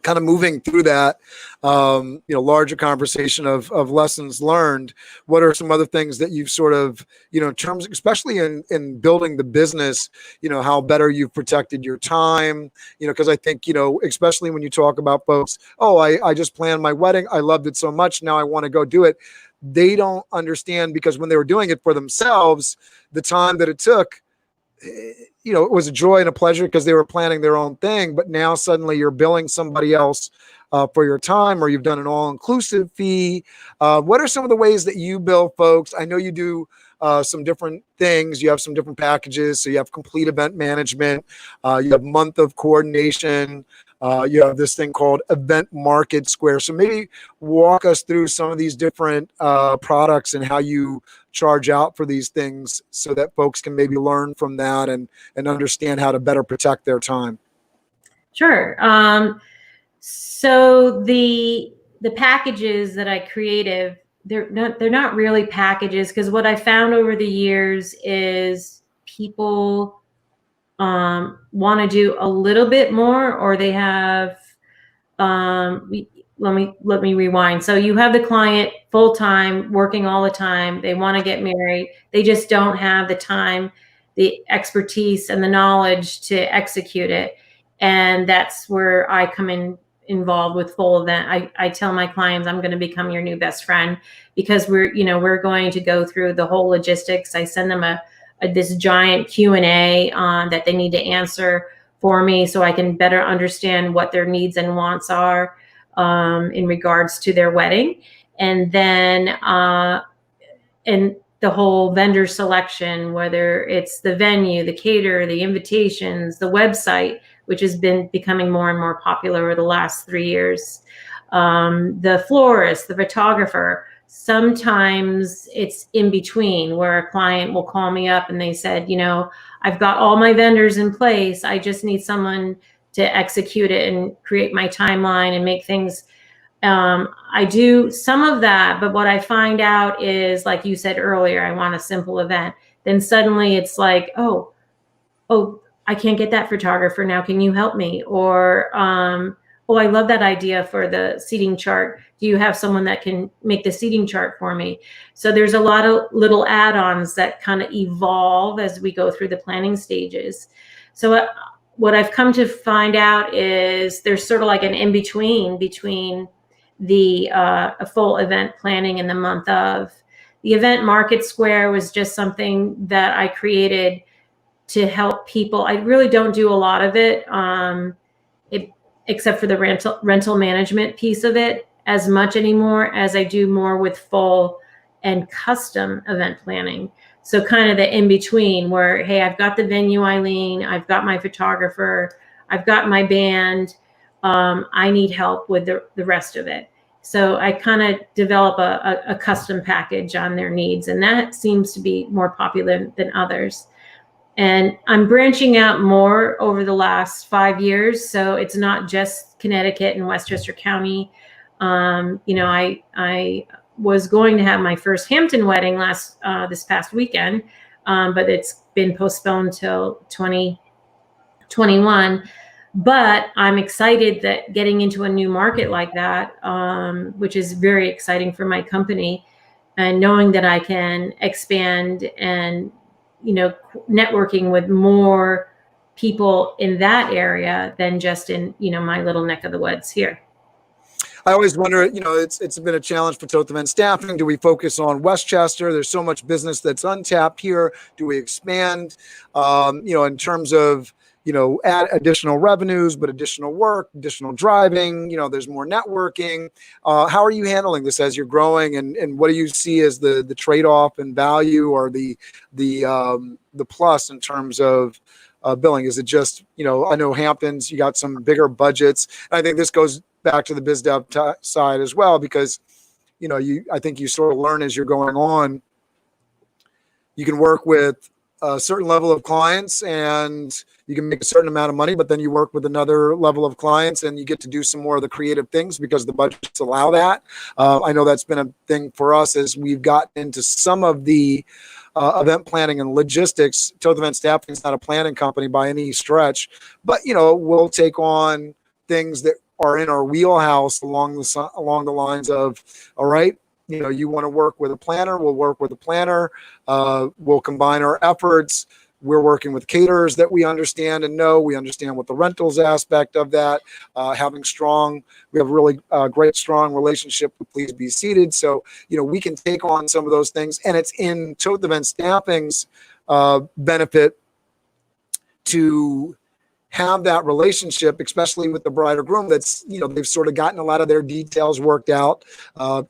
B: Kind of moving through that, larger conversation of lessons learned. What are some other things that you've sort of, in terms, especially in building the business, how better you've protected your time, because I think, especially when you talk about folks, oh, I just planned my wedding. I loved it so much. Now I want to go do it. They don't understand because when they were doing it for themselves, the time that it took, it was a joy and a pleasure because they were planning their own thing. But now suddenly you're billing somebody else for your time, or you've done an all-inclusive fee. What are some of the ways that you bill folks? I know you do some different things. You have some different packages. So you have complete event management. You have month of coordination. You have this thing called Event Market Square. So maybe walk us through some of these different products and how you charge out for these things so that folks can maybe learn from that and understand how to better protect their time.
C: Sure. So the packages that I created, they're not really packages, because what I found over the years is people want to do a little bit more, or they have let me rewind. So you have the client full time, working all the time. They want to get married. They just don't have the time, the expertise, and the knowledge to execute it. And that's where I come involved with full event. I tell my clients, I'm going to become your new best friend, because we're going to go through the whole logistics. I send them this giant Q&A that they need to answer for me, so I can better understand what their needs and wants are in regards to their wedding. And then and the whole vendor selection, whether it's the venue, the caterer, the invitations, the website, which has been becoming more and more popular over the last 3 years, the florist, the photographer. Sometimes it's in between, where a client will call me up and they said, I've got all my vendors in place. I just need someone to execute it and create my timeline and make things. I do some of that, but what I find out is, like you said earlier, I want a simple event. Then suddenly it's like, oh, I can't get that photographer now. Can you help me? Or, oh, I love that idea for the seating chart. Do you have someone that can make the seating chart for me? So there's a lot of little add-ons that kind of evolve as we go through the planning stages. So what I've come to find out is there's sort of like an in-between between the a full event planning and the month of. The Event Market Square was just something that I created to help people. I really don't do a lot of it, except for the rental management piece of it, as much anymore as I do more with full and custom event planning. So kind of the in-between, where, hey, I've got the venue, Eileen, I've got my photographer, I've got my band, I need help with the rest of it. So I kind of develop a custom package on their needs, and that seems to be more popular than others. And I'm branching out more over the last 5 years. So it's not just Connecticut and Westchester County. I was going to have my first Hampton wedding this past weekend, but it's been postponed till 2021. But I'm excited that getting into a new market like that, which is very exciting for my company, and knowing that I can expand and networking with more people in that area than just in, my little neck of the woods here.
B: I always wonder, it's been a challenge for Toth Event staffing. Do we focus on Westchester? There's so much business that's untapped here. Do we expand, in terms of, add additional revenues, but additional work, additional driving, there's more networking. How are you handling this as you're growing, and what do you see as the trade-off in value, or the plus in terms of billing? Is it just, I know Hamptons, you got some bigger budgets. I think this goes back to the biz dev side as well, because, I think you sort of learn as you're going on. You can work with a certain level of clients and you can make a certain amount of money, but then you work with another level of clients and you get to do some more of the creative things because the budgets allow that. I know that's been a thing for us as we've gotten into some of the event planning and logistics. Toth Event Staffing is not a planning company by any stretch, but we'll take on things that are in our wheelhouse along the lines of, all right, you want to work with a planner, we'll work with a planner. We'll combine our efforts. We're working with caterers that we understand and know. We understand what the rentals aspect of that. We have a really great, strong relationship with Please Be Seated. So, we can take on some of those things, and it's in Toth Event Staffing's benefit to have that relationship, especially with the bride or groom. That's, they've sort of gotten a lot of their details worked out.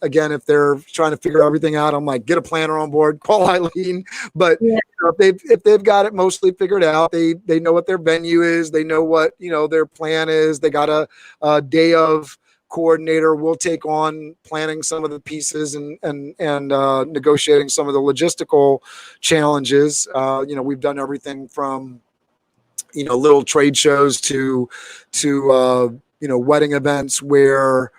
B: Again, if they're trying to figure everything out, I'm like, get a planner on board, call Eileen. But if they've got it mostly figured out, they know what their venue is, they know what, their plan is, they got a day of coordinator. We'll take on planning some of the pieces and negotiating some of the logistical challenges. We've done everything from little trade shows to wedding events where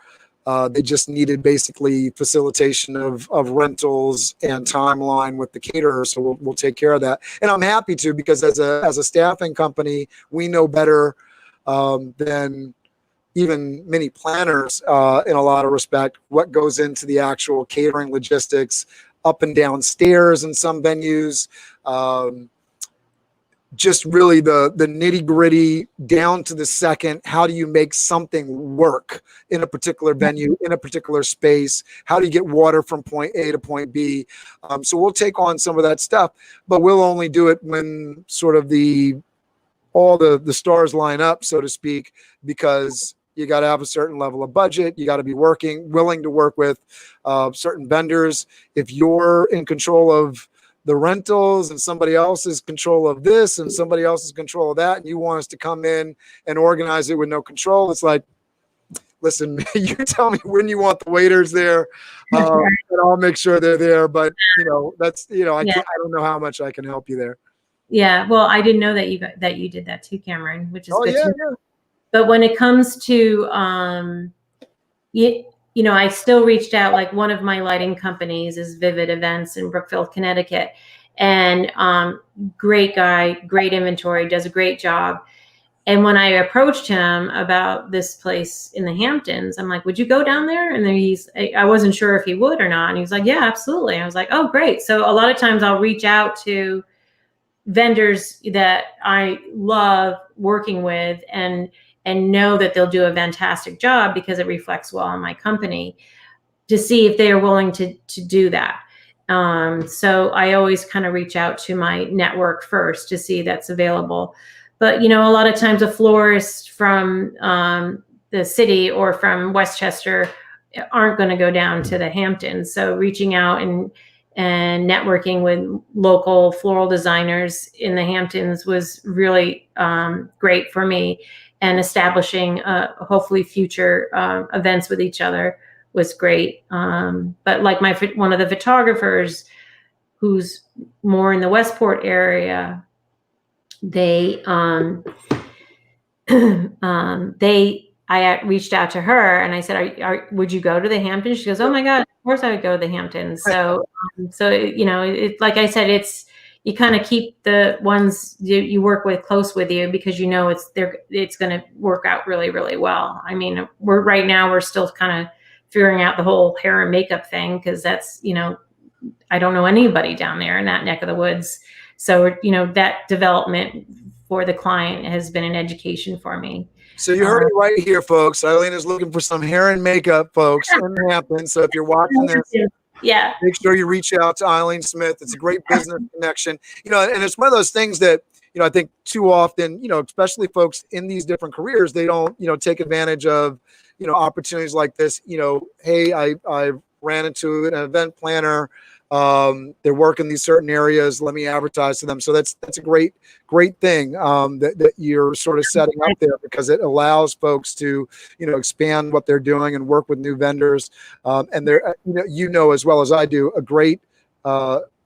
B: they just needed basically facilitation of rentals and timeline with the caterer. So we'll take care of that. And I'm happy to, because as a staffing company, we know better than even many planners in a lot of respect what goes into the actual catering logistics, up and down stairs in some venues. Just really the nitty gritty down to the second. How do you make something work in a particular venue, in a particular space? How do you get water from point A to point B? So we'll take on some of that stuff, but we'll only do it when sort of all the stars line up, so to speak, because you got to have a certain level of budget. You got to be willing to work with certain vendors. If you're in control of the rentals and somebody else is control of this and somebody else is control of that, and you want us to come in and organize it with no control, it's like, listen, you tell me when you want the waiters there, and I'll make sure they're there. But that's I don't know how much I can help you there.
C: Yeah, well, I didn't know that you did that too, Cameron, which is good.
B: Yeah.
C: But when it comes to I still reached out. Like, one of my lighting companies is Vivid Events in Brookfield, Connecticut. And great guy, great inventory, does a great job. And when I approached him about this place in the Hamptons, I'm like, would you go down there? And then I wasn't sure if he would or not. And he was like, yeah, absolutely. I was like, oh, great. So a lot of times I'll reach out to vendors that I love working with and know that they'll do a fantastic job because it reflects well on my company, to see if they are willing to do that. So I always kind of reach out to my network first to see that's available. But, a lot of times a florist from the city or from Westchester aren't going to go down to the Hamptons. So reaching out and networking with local floral designers in the Hamptons was really great for me. And establishing hopefully future events with each other was great. But like one of the photographers who's more in the Westport area, I reached out to her and I said, would you go to the Hamptons? She goes, oh my God, of course I would go to the Hamptons. So, like I said, you kind of keep the ones you work with close with you because it's going to work out really, really well. I mean, we're still kind of figuring out the whole hair and makeup thing because that's, I don't know anybody down there in that neck of the woods. So, that development for the client has been an education for me.
B: So you heard it right here, folks. Eileen is looking for some hair and makeup folks in Hampton. So if you're watching this, make sure you reach out to Eileen Smith. It's a great business connection. And it's one of those things that, I think too often, especially folks in these different careers, they don't, take advantage of, opportunities like this. Hey, I ran into an event planner They're working these certain areas. Let me advertise to them. So that's a great thing that you're sort of setting up there, because it allows folks to, expand what they're doing and work with new vendors. And they're, as well as I do, a great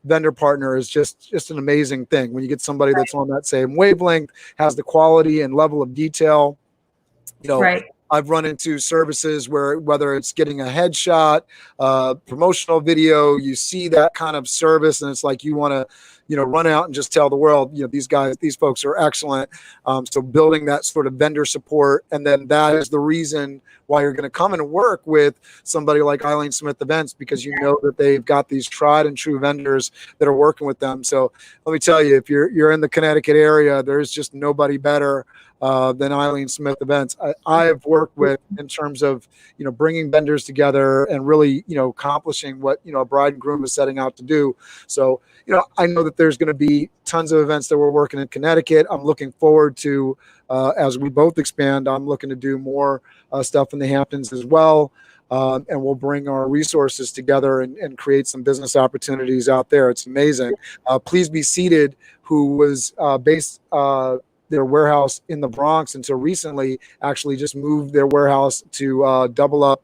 B: vendor partner is just an amazing thing when you get somebody that's on that same wavelength, has the quality and level of detail.
C: Right.
B: I've run into services where, whether it's getting a headshot, promotional video, you see that kind of service, and it's like you want to, run out and just tell the world, these folks are excellent. So building that sort of vendor support, and then that is the reason why you're going to come and work with somebody like Eileen Smith Events, because you know that they've got these tried and true vendors that are working with them. So let me tell you, if you're in the Connecticut area, there's just nobody better than Eileen Smith Events. I have worked with, in terms of, bringing vendors together and really, accomplishing what, a bride and groom is setting out to do. So, I know that there's going to be tons of events that we're working in Connecticut. I'm looking forward to, as we both expand, I'm looking to do more stuff in the Hamptons as well. And we'll bring our resources together and create some business opportunities out there. It's amazing. Please Be Seated, who was based their warehouse in the Bronx until recently, actually just moved their warehouse to double up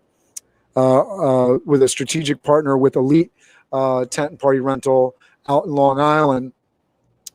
B: with a strategic partner with Elite Tent and Party Rental out in Long Island.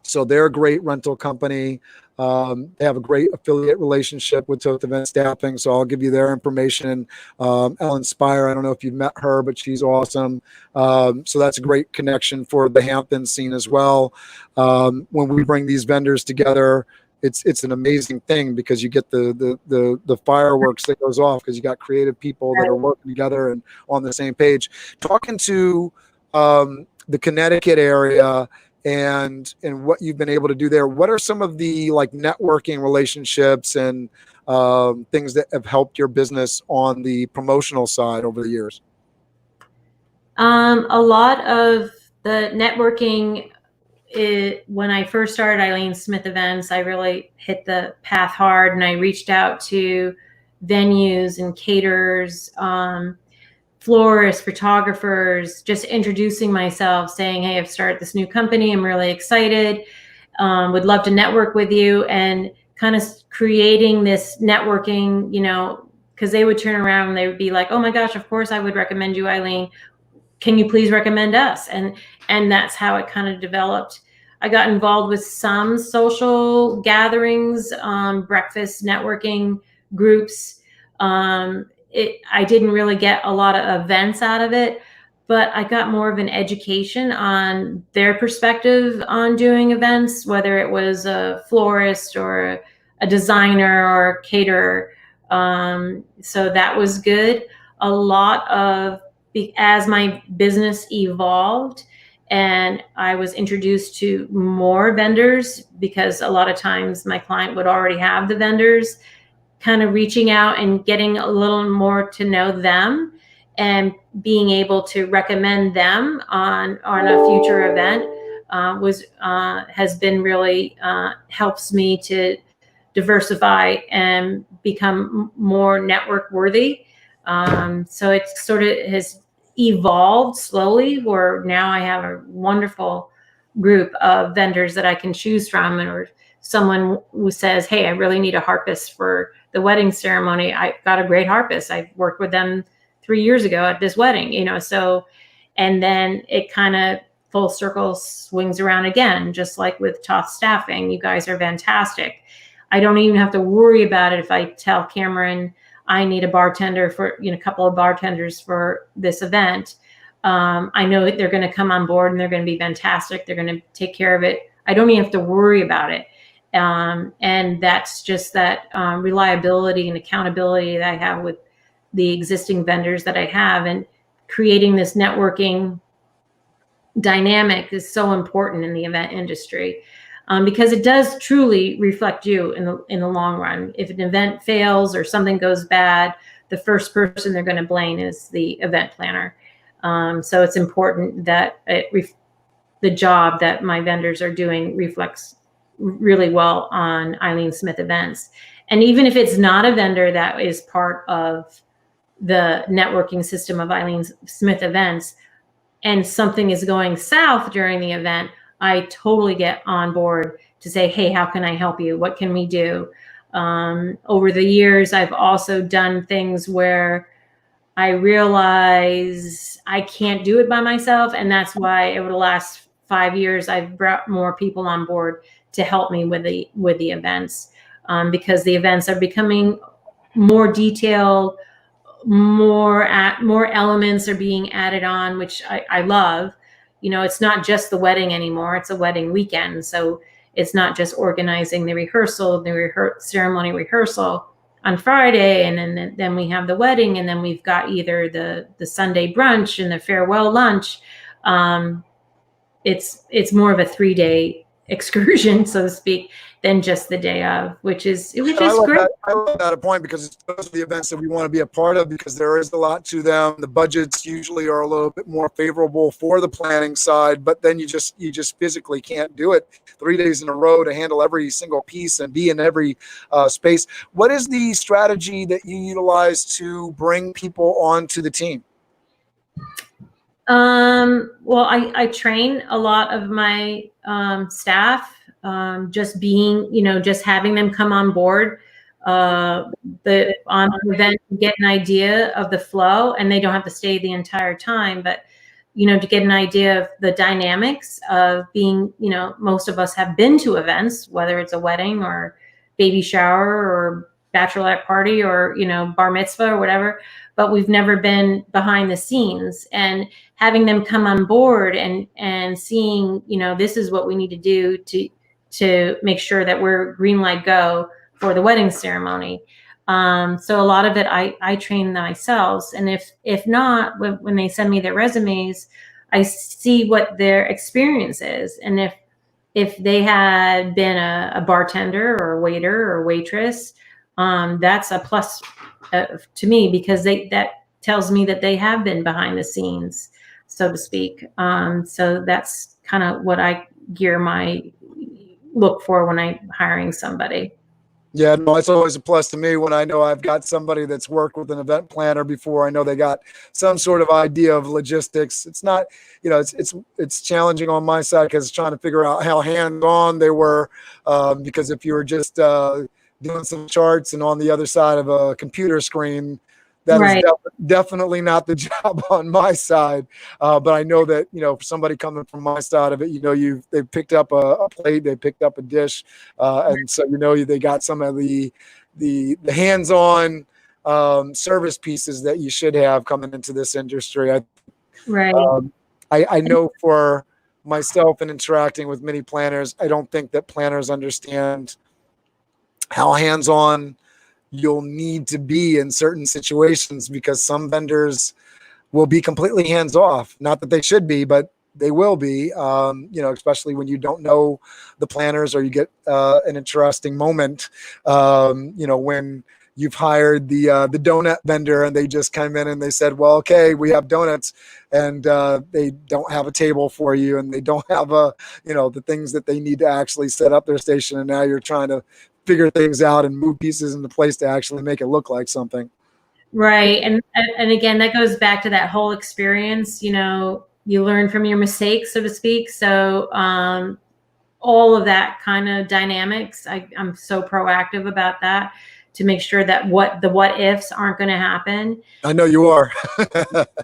B: So they're a great rental company. They have a great affiliate relationship with Toth Event Staffing, so I'll give you their information. Ellen Spire, I don't know if you've met her, but she's awesome. So that's a great connection for the Hampton scene as well. When we bring these vendors together, it's an amazing thing, because you get the fireworks that goes off, because you got creative people that are working together and on the same page. Talking to the Connecticut area and what you've been able to do there, what are some of the networking relationships and things that have helped your business on the promotional side over the years?
C: A lot of the networking, when I first started Eileen Smith Events, I really hit the path hard, and I reached out to venues and caterers, florists, photographers, just introducing myself, saying, hey, I've started this new company. I'm really excited. Would love to network with you, and kind of creating this networking, because they would turn around and they would be like, oh my gosh, of course I would recommend you, Eileen. Can you please recommend us? And that's how it kind of developed. I got involved with some social gatherings, breakfast networking groups. I didn't really get a lot of events out of it, but I got more of an education on their perspective on doing events, whether it was a florist or a designer or a caterer. So that was good. A lot of, as my business evolved and I was introduced to more vendors, because a lot of times my client would already have the vendors, kind of reaching out and getting a little more to know them and being able to recommend them on a future event has been really helps me to diversify and become more network worthy. So it sort of has evolved slowly, where now I have a wonderful group of vendors that I can choose from. Or someone who says, hey, I really need a harpist for the wedding ceremony. I got a great harpist. I worked with them 3 years ago at this wedding, so, and then it kind of full circle swings around again, just like with Toth Staffing. You guys are fantastic. I don't even have to worry about it if I tell Cameron I need a bartender for, a couple of bartenders for this event. I know that they're going to come on board and they're going to be fantastic. They're going to take care of it. I don't even have to worry about it. And that's just that reliability and accountability that I have with the existing vendors that I have. And creating this networking dynamic is so important in the event industry. Because it does truly reflect you in the long run. If an event fails or something goes bad, the first person they're going to blame is the event planner. So it's important that the job that my vendors are doing reflects really well on Eileen Smith Events. And even if it's not a vendor that is part of the networking system of Eileen Smith Events, and something is going south during the event, I totally get on board to say, hey, how can I help you? What can we do? Over the years, I've also done things where I realize I can't do it by myself. And that's why over the last 5 years, I've brought more people on board to help me with the events, because the events are becoming more detailed, more elements are being added on, which I love. You know, it's not just the wedding anymore. It's a wedding weekend. So it's not just organizing the rehearsal, ceremony rehearsal on Friday, and then we have the wedding, and then we've got either the Sunday brunch and the farewell lunch. It's more of a 3-day excursion, so to speak, than just the day of, which is great.
B: I love that point, because those are the events that we want to be a part of, because there is a lot to them. The budgets usually are a little bit more favorable for the planning side, but then you just physically can't do it 3 days in a row to handle every single piece and be in every space. What is the strategy that you utilize to bring people onto the team?
C: Well, I train a lot of my staff, just just having them come on board on the event, get an idea of the flow, and they don't have to stay the entire time, but to get an idea of the dynamics of being, most of us have been to events, whether it's a wedding or baby shower or bachelorette party or bar mitzvah or whatever, but we've never been behind the scenes. And having them come on board and seeing, this is what we need to do to make sure that we're green light go for the wedding ceremony. So a lot of it I train myself, and if not, when they send me their resumes, I see what their experience is, and if they had been a bartender or a waiter or waitress, that's a plus to me, because that tells me that they have been behind the scenes, so to speak. So that's kind of what I look for when I'm hiring somebody.
B: Yeah, no, it's always a plus to me when I know I've got somebody that's worked with an event planner before. I know they got some sort of idea of logistics. It's not, it's challenging on my side, because trying to figure out how hands-on they were, because if you were just doing some charts and on the other side of a computer screen, that
C: Right.
B: is definitely not the job on my side. But I know that, for somebody coming from my side of it, they picked up a plate, they picked up a dish. And so, they got some of the hands-on service pieces that you should have coming into this industry.
C: Right.
B: I know for myself and interacting with many planners, I don't think that planners understand how hands-on you'll need to be in certain situations, because some vendors will be completely hands off. Not that they should be, but they will be, especially when you don't know the planners, or you get an interesting moment, when you've hired the donut vendor and they just came in and they said, well, okay, we have donuts, and they don't have a table for you, and they don't have the things that they need to actually set up their station. And now you're trying to figure things out and move pieces into place to actually make it look like something.
C: Right. And again, that goes back to that whole experience. You learn from your mistakes, so to speak. So all of that kind of dynamics, I'm so proactive about that, to make sure that the what ifs aren't going to happen.
B: I know you are.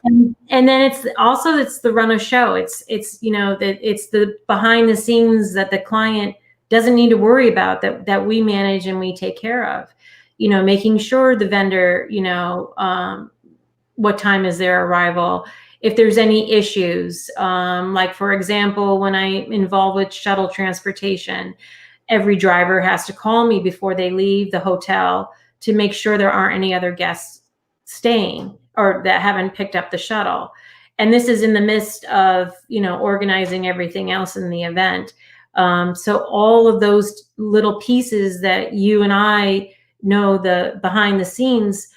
C: And then it's the run of show. It's the behind the scenes that the client doesn't need to worry about, that we manage and we take care of. Making sure the vendor, what time is their arrival, if there's any issues, like for example, when I'm involved with shuttle transportation, every driver has to call me before they leave the hotel to make sure there aren't any other guests staying or that haven't picked up the shuttle. And this is in the midst of, organizing everything else in the event. So all of those little pieces that you and I know, the behind the scenes,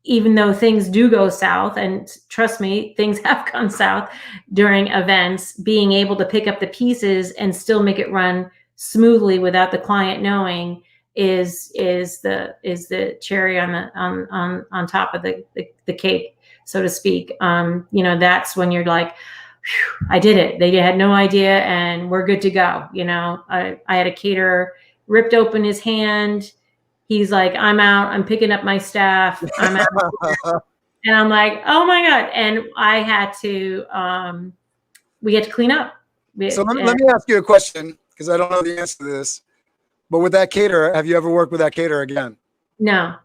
C: even though things do go south, and trust me, things have gone south during events, being able to pick up the pieces and still make it run smoothly without the client knowing is the cherry on top of the cake, so to speak. That's when you're like, I did it. They had no idea, and we're good to go. I had a caterer ripped open his hand. He's like, I'm out. I'm picking up my staff. I'm out. And I'm like, oh my God. And I had to, we had to clean up.
B: So let me ask you a question, because I don't know the answer to this. But with that caterer, have you ever worked with that caterer again?
C: No.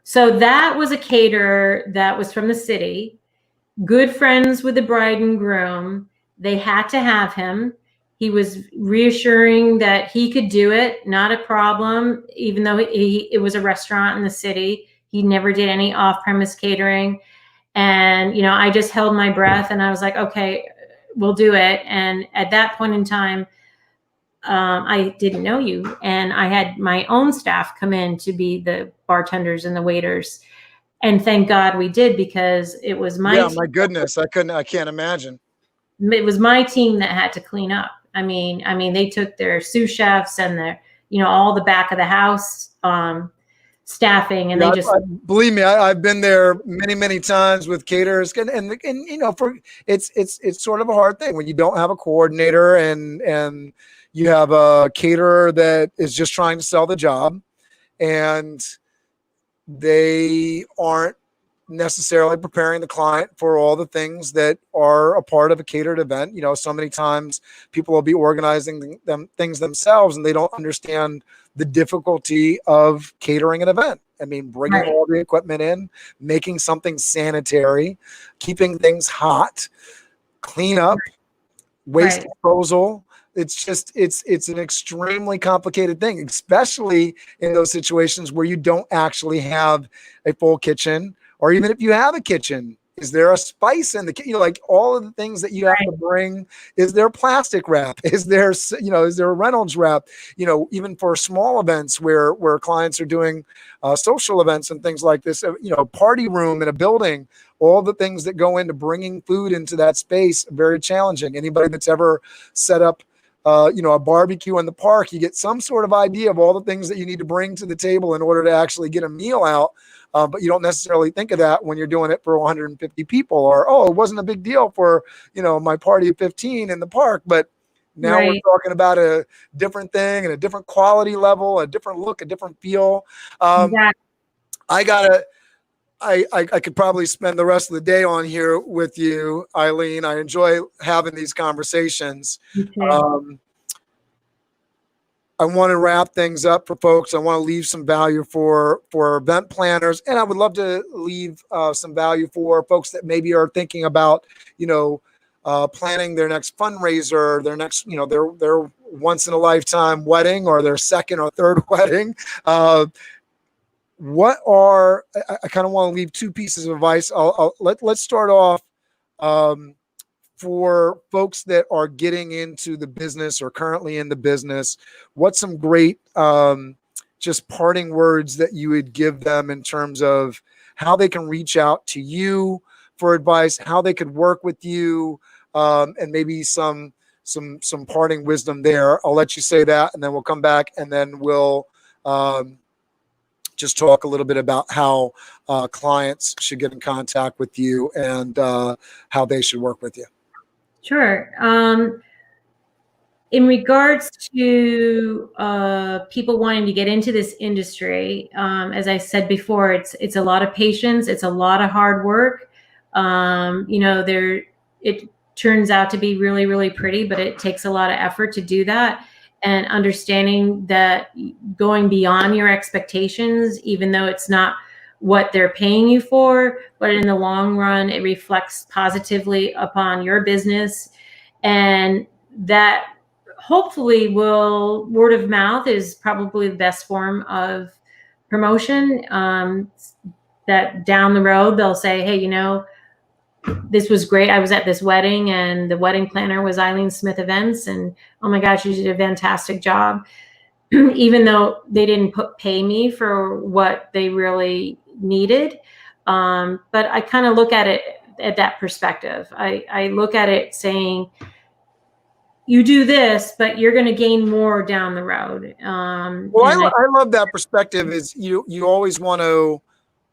C: So that was a caterer that was from the city, good friends with the bride and groom. They had to have him. He was reassuring that he could do it, not a problem, even though it was a restaurant in the city. He never did any off-premise catering. And, I just held my breath and I was like, okay, we'll do it. And at that point in time, I didn't know you. And I had my own staff come in to be the bartenders and the waiters. And thank God we did, because it was my
B: my goodness. I can't imagine.
C: It was my team that had to clean up. I mean, they took their sous chefs and their, all the back of the house, staffing, and
B: believe me, I've been there many, many times with caterers, and it's sort of a hard thing when you don't have a coordinator and you have a caterer that is just trying to sell the job, and they aren't necessarily preparing the client for all the things that are a part of a catered event. So many times people will be organizing things themselves and they don't understand the difficulty of catering an event. I mean, bringing all the equipment in, making something sanitary, keeping things hot, clean up, waste disposal. It's just, it's an extremely complicated thing, especially in those situations where you don't actually have a full kitchen. Or even if you have a kitchen, is there a spice in the kitchen? Like all of the things that you have to bring. Is there plastic wrap? Is there, is there a Reynolds wrap? Even for small events where clients are doing social events and things like this, party room in a building, all the things that go into bringing food into that space, very challenging. Anybody that's ever set up a barbecue in the park, you get some sort of idea of all the things that you need to bring to the table in order to actually get a meal out. But you don't necessarily think of that when you're doing it for 150 people, or, it wasn't a big deal for, my party of 15 in the park. But now we're talking about a different thing and a different quality level, a different look, a different feel. I could probably spend the rest of the day on here with you, Eileen. I enjoy having these conversations. I want to wrap things up for folks. I want to leave some value for event planners, and I would love to leave some value for folks that maybe are thinking about, planning their next fundraiser, their next, their once in a lifetime wedding, or their second or third wedding. I kind of want to leave two pieces of advice. Let's start off for folks that are getting into the business or currently in the business. What's some great just parting words that you would give them in terms of how they can reach out to you for advice, how they could work with you, and maybe some parting wisdom there? I'll let you say that, and then we'll come back, and then we'll just talk a little bit about how clients should get in contact with you and how they should work with you.
C: Sure. In regards to people wanting to get into this industry, as I said before, it's a lot of patience. It's a lot of hard work. It turns out to be really, really pretty, but it takes a lot of effort to do that. And understanding that going beyond your expectations, even though it's not what they're paying you for, but in the long run, it reflects positively upon your business. And that hopefully word of mouth is probably the best form of promotion. That down the road, they'll say, hey, this was great. I was at this wedding and the wedding planner was Eileen Smith Events. And oh my gosh, you did a fantastic job. Even though they didn't pay me for what they really needed. But I kind of look at it at that perspective. I look at it saying, you do this, but you're going to gain more down the road.
B: I love that perspective. Is you always want to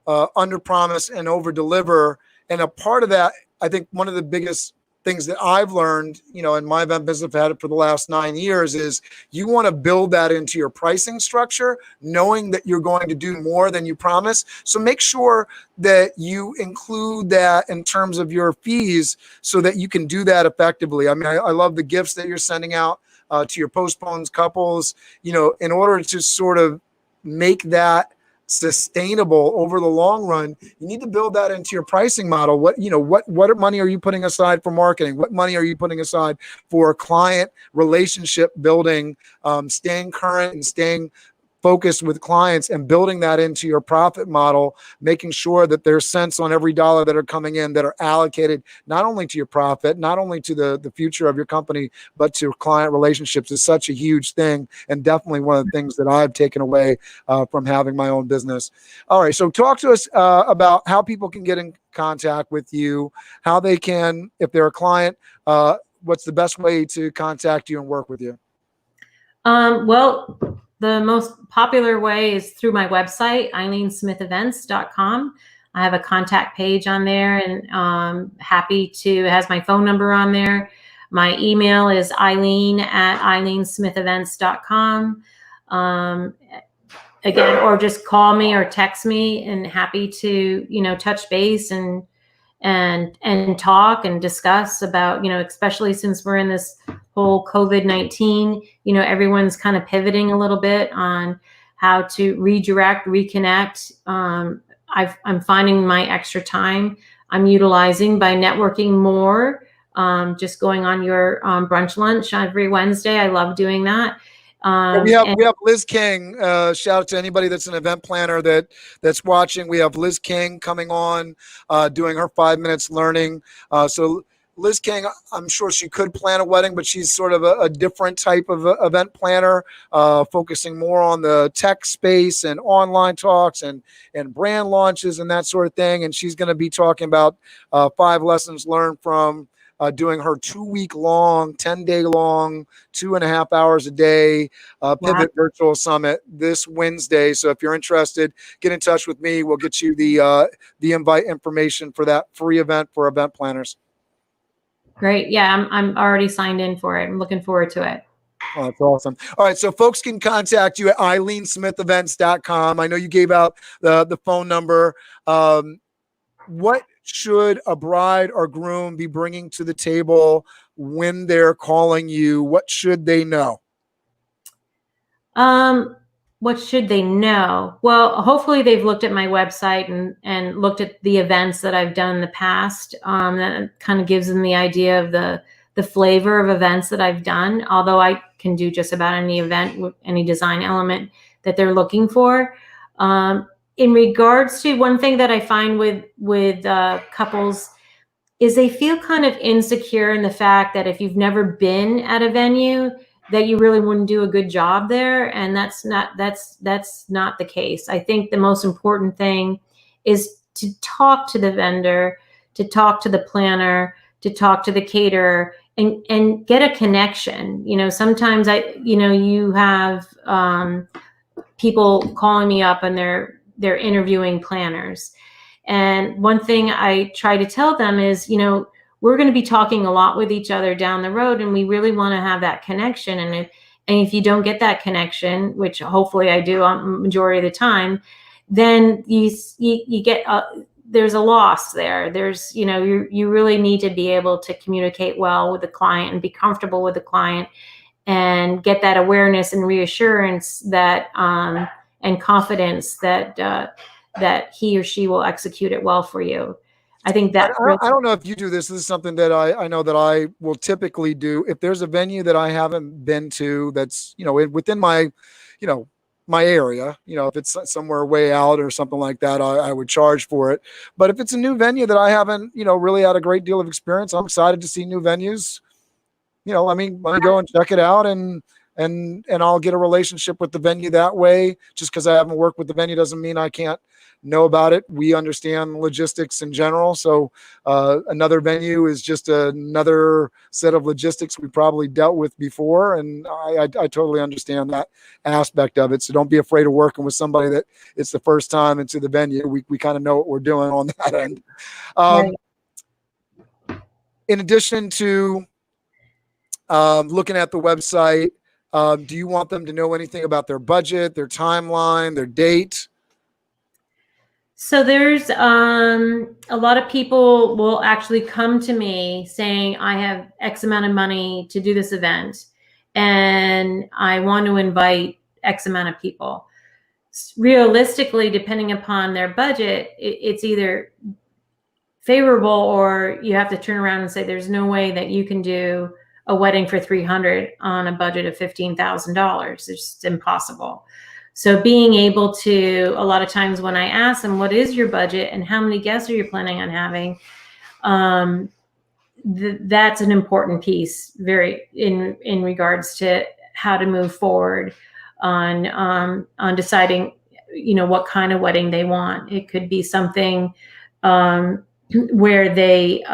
B: under promise and over deliver. And a part of that, I think one of the biggest things that I've learned, in my event business, I've had it for the last 9 years, is you want to build that into your pricing structure, knowing that you're going to do more than you promise. So make sure that you include that in terms of your fees so that you can do that effectively. I mean, I love the gifts that you're sending out to your postponed couples, in order to sort of make that sustainable over the long run. You need to build that into your pricing model. What money are you putting aside for marketing? What money are you putting aside for client relationship building, staying current and staying focused with clients, and building that into your profit model, making sure that there's cents on every dollar that are coming in that are allocated not only to your profit, not only to the future of your company, but to client relationships is such a huge thing, and definitely one of the things that I've taken away from having my own business. All right, so talk to us about how people can get in contact with you, how they can, if they're a client, what's the best way to contact you and work with you?
C: Well, the most popular way is through my website, eileensmithevents.com. I have a contact page on there, and it has my phone number on there. My email is eileen@eileensmithevents.com. Again, or just call me or text me, and happy to, touch base and talk and discuss about, especially since we're in this whole COVID-19, everyone's kind of pivoting a little bit on how to redirect, reconnect. I'm finding my extra time I'm utilizing by networking more, just going on your brunch lunch every Wednesday. I love doing that.
B: We have Liz King. Shout out to anybody that's an event planner that's watching. We have Liz King coming on, doing her 5 minutes learning. So Liz King, I'm sure she could plan a wedding, but she's sort of a different type of event planner, focusing more on the tech space and online talks and brand launches and that sort of thing. And she's going to be talking about 5 lessons learned from doing her 2-week-long, 10-day-long, 2.5 hours a day Pivot Virtual Summit this Wednesday. So if you're interested, get in touch with me. We'll get you the invite information for that free event for event planners.
C: Great. Yeah, I'm already signed in for it. I'm looking forward to it.
B: Oh, that's awesome. All right. So folks can contact you at eileensmithevents.com. I know you gave out the phone number. What should a bride or groom be bringing to the table when they're calling you? What should they know?
C: What should they know? Well, hopefully they've looked at my website and looked at the events that I've done in the past. That kind of gives them the idea of the flavor of events that I've done, although I can do just about any event with any design element that they're looking for. In regards to one thing that I find with couples is they feel kind of insecure in the fact that if you've never been at a venue, that you really wouldn't do a good job there. And that's not the case. I think the most important thing is to talk to the vendor, to talk to the planner, to talk to the caterer, and get a connection. Sometimes you have people calling me up and they're interviewing planners. And one thing I try to tell them is, we're going to be talking a lot with each other down the road, and we really want to have that connection. And if you don't get that connection, which hopefully I do on majority of the time, then you get there's a loss there. There's you really need to be able to communicate well with the client and be comfortable with the client and get that awareness and reassurance that and confidence that he or she will execute it well for you. I think that
B: I don't know if you do this. This is something that I know that I will typically do. If there's a venue that I haven't been to that's, within my, my area, if it's somewhere way out or something like that, I would charge for it. But if it's a new venue that I haven't, really had a great deal of experience, I'm excited to see new venues. Let me go and check it out and and I'll get a relationship with the venue that way. Just because I haven't worked with the venue doesn't mean I can't know about it. We understand logistics in general. So another venue is just another set of logistics we probably dealt with before. And I totally understand that aspect of it. So don't be afraid of working with somebody that it's the first time into the venue. We kind of know what we're doing on that end.
C: Right.
B: In addition to looking at the website, do you want them to know anything about their budget, their timeline, their date?
C: So there's a lot of people will actually come to me saying, I have X amount of money to do this event and I want to invite X amount of people. Realistically, depending upon their budget, it's either favorable or you have to turn around and say, there's no way that you can do a wedding for 300 on a budget of $15,000. It's just impossible. So being able to, a lot of times when I ask them, what is your budget and how many guests are you planning on having? That's an important piece very in regards to how to move forward on deciding, what kind of wedding they want. It could be something where they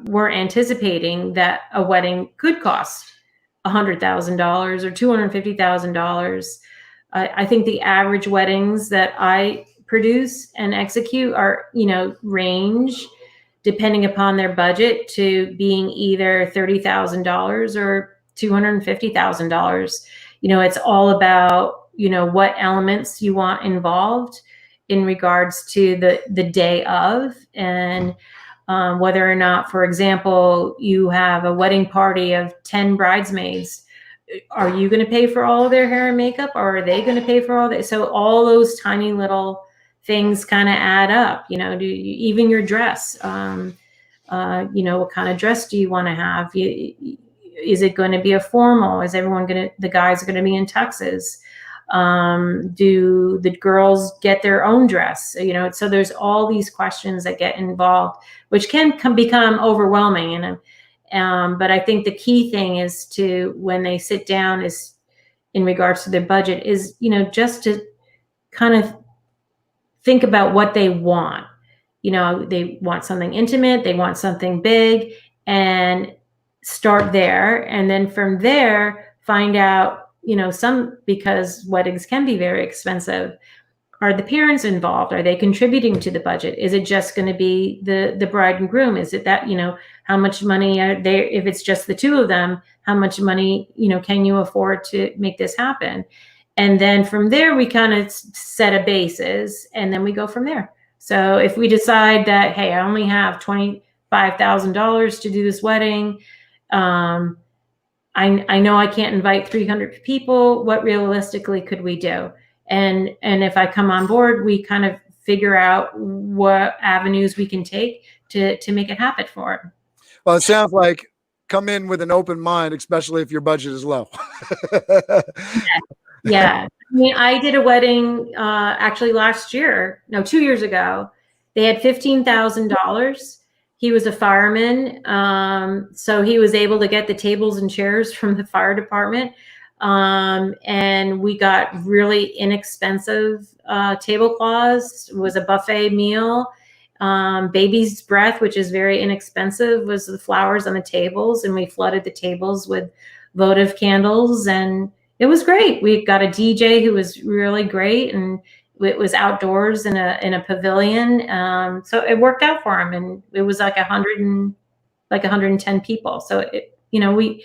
C: were anticipating that a wedding could cost $100,000 or $250,000. I think the average weddings that I produce and execute are, range depending upon their budget to being either $30,000 or $250,000. It's all about, what elements you want involved in regards to the day of, and whether or not, for example, you have a wedding party of 10 bridesmaids. Are you going to pay for all of their hair and makeup, or are they going to pay for all that? So all those tiny little things kind of add up. Even your dress. What kind of dress do you want to have? Is it going to be a formal? Is the guys are going to be in tuxes? Do the girls get their own dress? So there's all these questions that get involved, which can become overwhelming. But I think the key thing is to, when they sit down, is in regards to their budget, is, just to kind of think about what they want. They want something intimate, they want something big, and start there. And then from there, find out, because weddings can be very expensive. Are the parents involved? Are they contributing to the budget? Is it just going to be the bride and groom? Is it that, how much money are they, if it's just the two of them, how much money, can you afford to make this happen? And then from there, we kind of set a basis, and then we go from there. So if we decide that, hey, I only have $25,000 to do this wedding, I know I can't invite 300 people. What realistically could we do? And if I come on board, we kind of figure out what avenues we can take to make it happen for it.
B: Well, it sounds like come in with an open mind, especially if your budget is low.
C: Yeah. I mean, I did a wedding actually 2 years ago. They had $15,000. He was a fireman, so he was able to get the tables and chairs from the fire department. And we got really inexpensive tablecloths. It was a buffet meal. Baby's breath, which is very inexpensive, was the flowers on the tables, and we flooded the tables with votive candles, and it was great. We got a DJ who was really great, and it was outdoors in a pavilion. So it worked out for him, and it was like 110 people. So you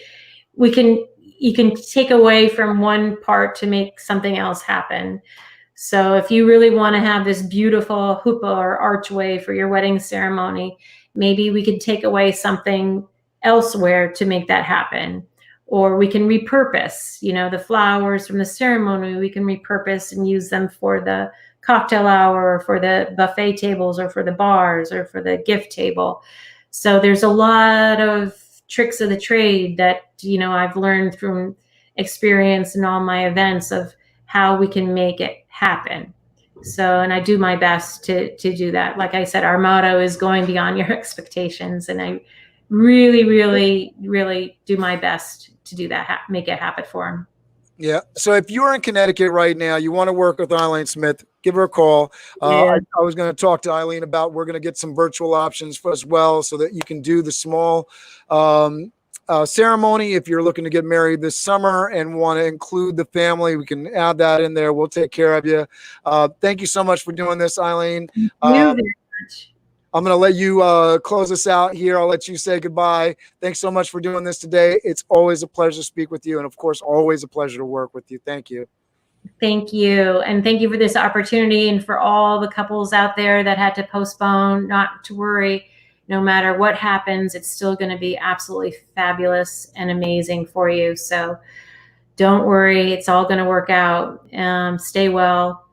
C: can take away from one part to make something else happen. So if you really want to have this beautiful hoopah or archway for your wedding ceremony, maybe we could take away something elsewhere to make that happen. Or we can repurpose, the flowers from the ceremony, we can repurpose and use them for the cocktail hour, or for the buffet tables, or for the bars, or for the gift table. So there's a lot of tricks of the trade that, I've learned from experience in all my events of how we can make it happen. So, and I do my best to do that. Like I said, our motto is going beyond your expectations. And I really, really, really do my best to do that, make it happen for them.
B: Yeah. So if you're in Connecticut right now, you want to work with Eileen Smith, give her a call.
C: Yeah.
B: I was going to talk to Eileen about we're going to get some virtual options for as well so that you can do the small ceremony. If you're looking to get married this summer and want to include the family, we can add that in there. We'll take care of you. Thank you so much for doing this, Eileen.
C: You very much.
B: I'm going to let you close us out here. I'll let you say goodbye. Thanks so much for doing this today. It's always a pleasure to speak with you. And of course, always a pleasure to work with you. Thank you.
C: Thank you. And thank you for this opportunity, and for all the couples out there that had to postpone. Not to worry, no matter what happens, it's still going to be absolutely fabulous and amazing for you. So don't worry, it's all going to work out. Stay well,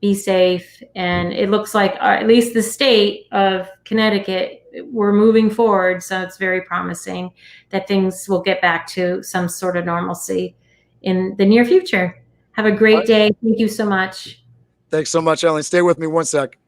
C: be safe. And it looks like at least the state of Connecticut, we're moving forward. So it's very promising that things will get back to some sort of normalcy in the near future. Have a great day. Thank you so much.
B: Thanks so much, Eileen. Stay with me one sec.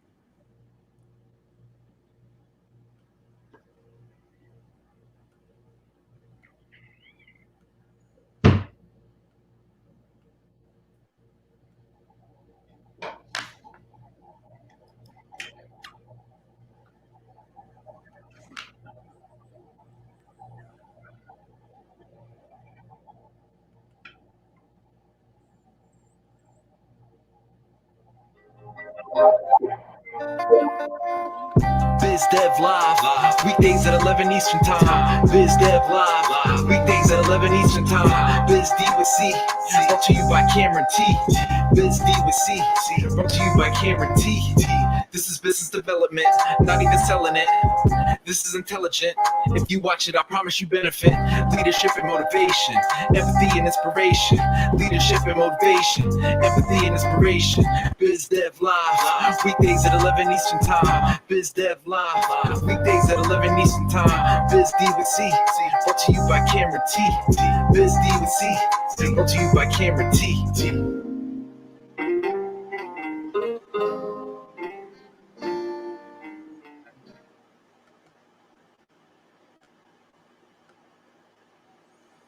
A: Biz Dev Live, weekdays at 11 Eastern Time. Biz Dev Live, weekdays at 11 Eastern Time. Biz D with C, brought to you by Cameron T. Biz D with C, brought to you by Cameron T. This is business development, not even selling it. This is intelligent. If you watch it, I promise you benefit. Leadership and motivation, empathy and inspiration. Leadership and motivation, empathy and inspiration. Biz Dev Live, weekdays at 11 Eastern Time. Biz Dev Live, weekdays at 11 Eastern Time. Biz D with C, brought to you by Cameron T. Biz D with C, brought to you by Cameron T.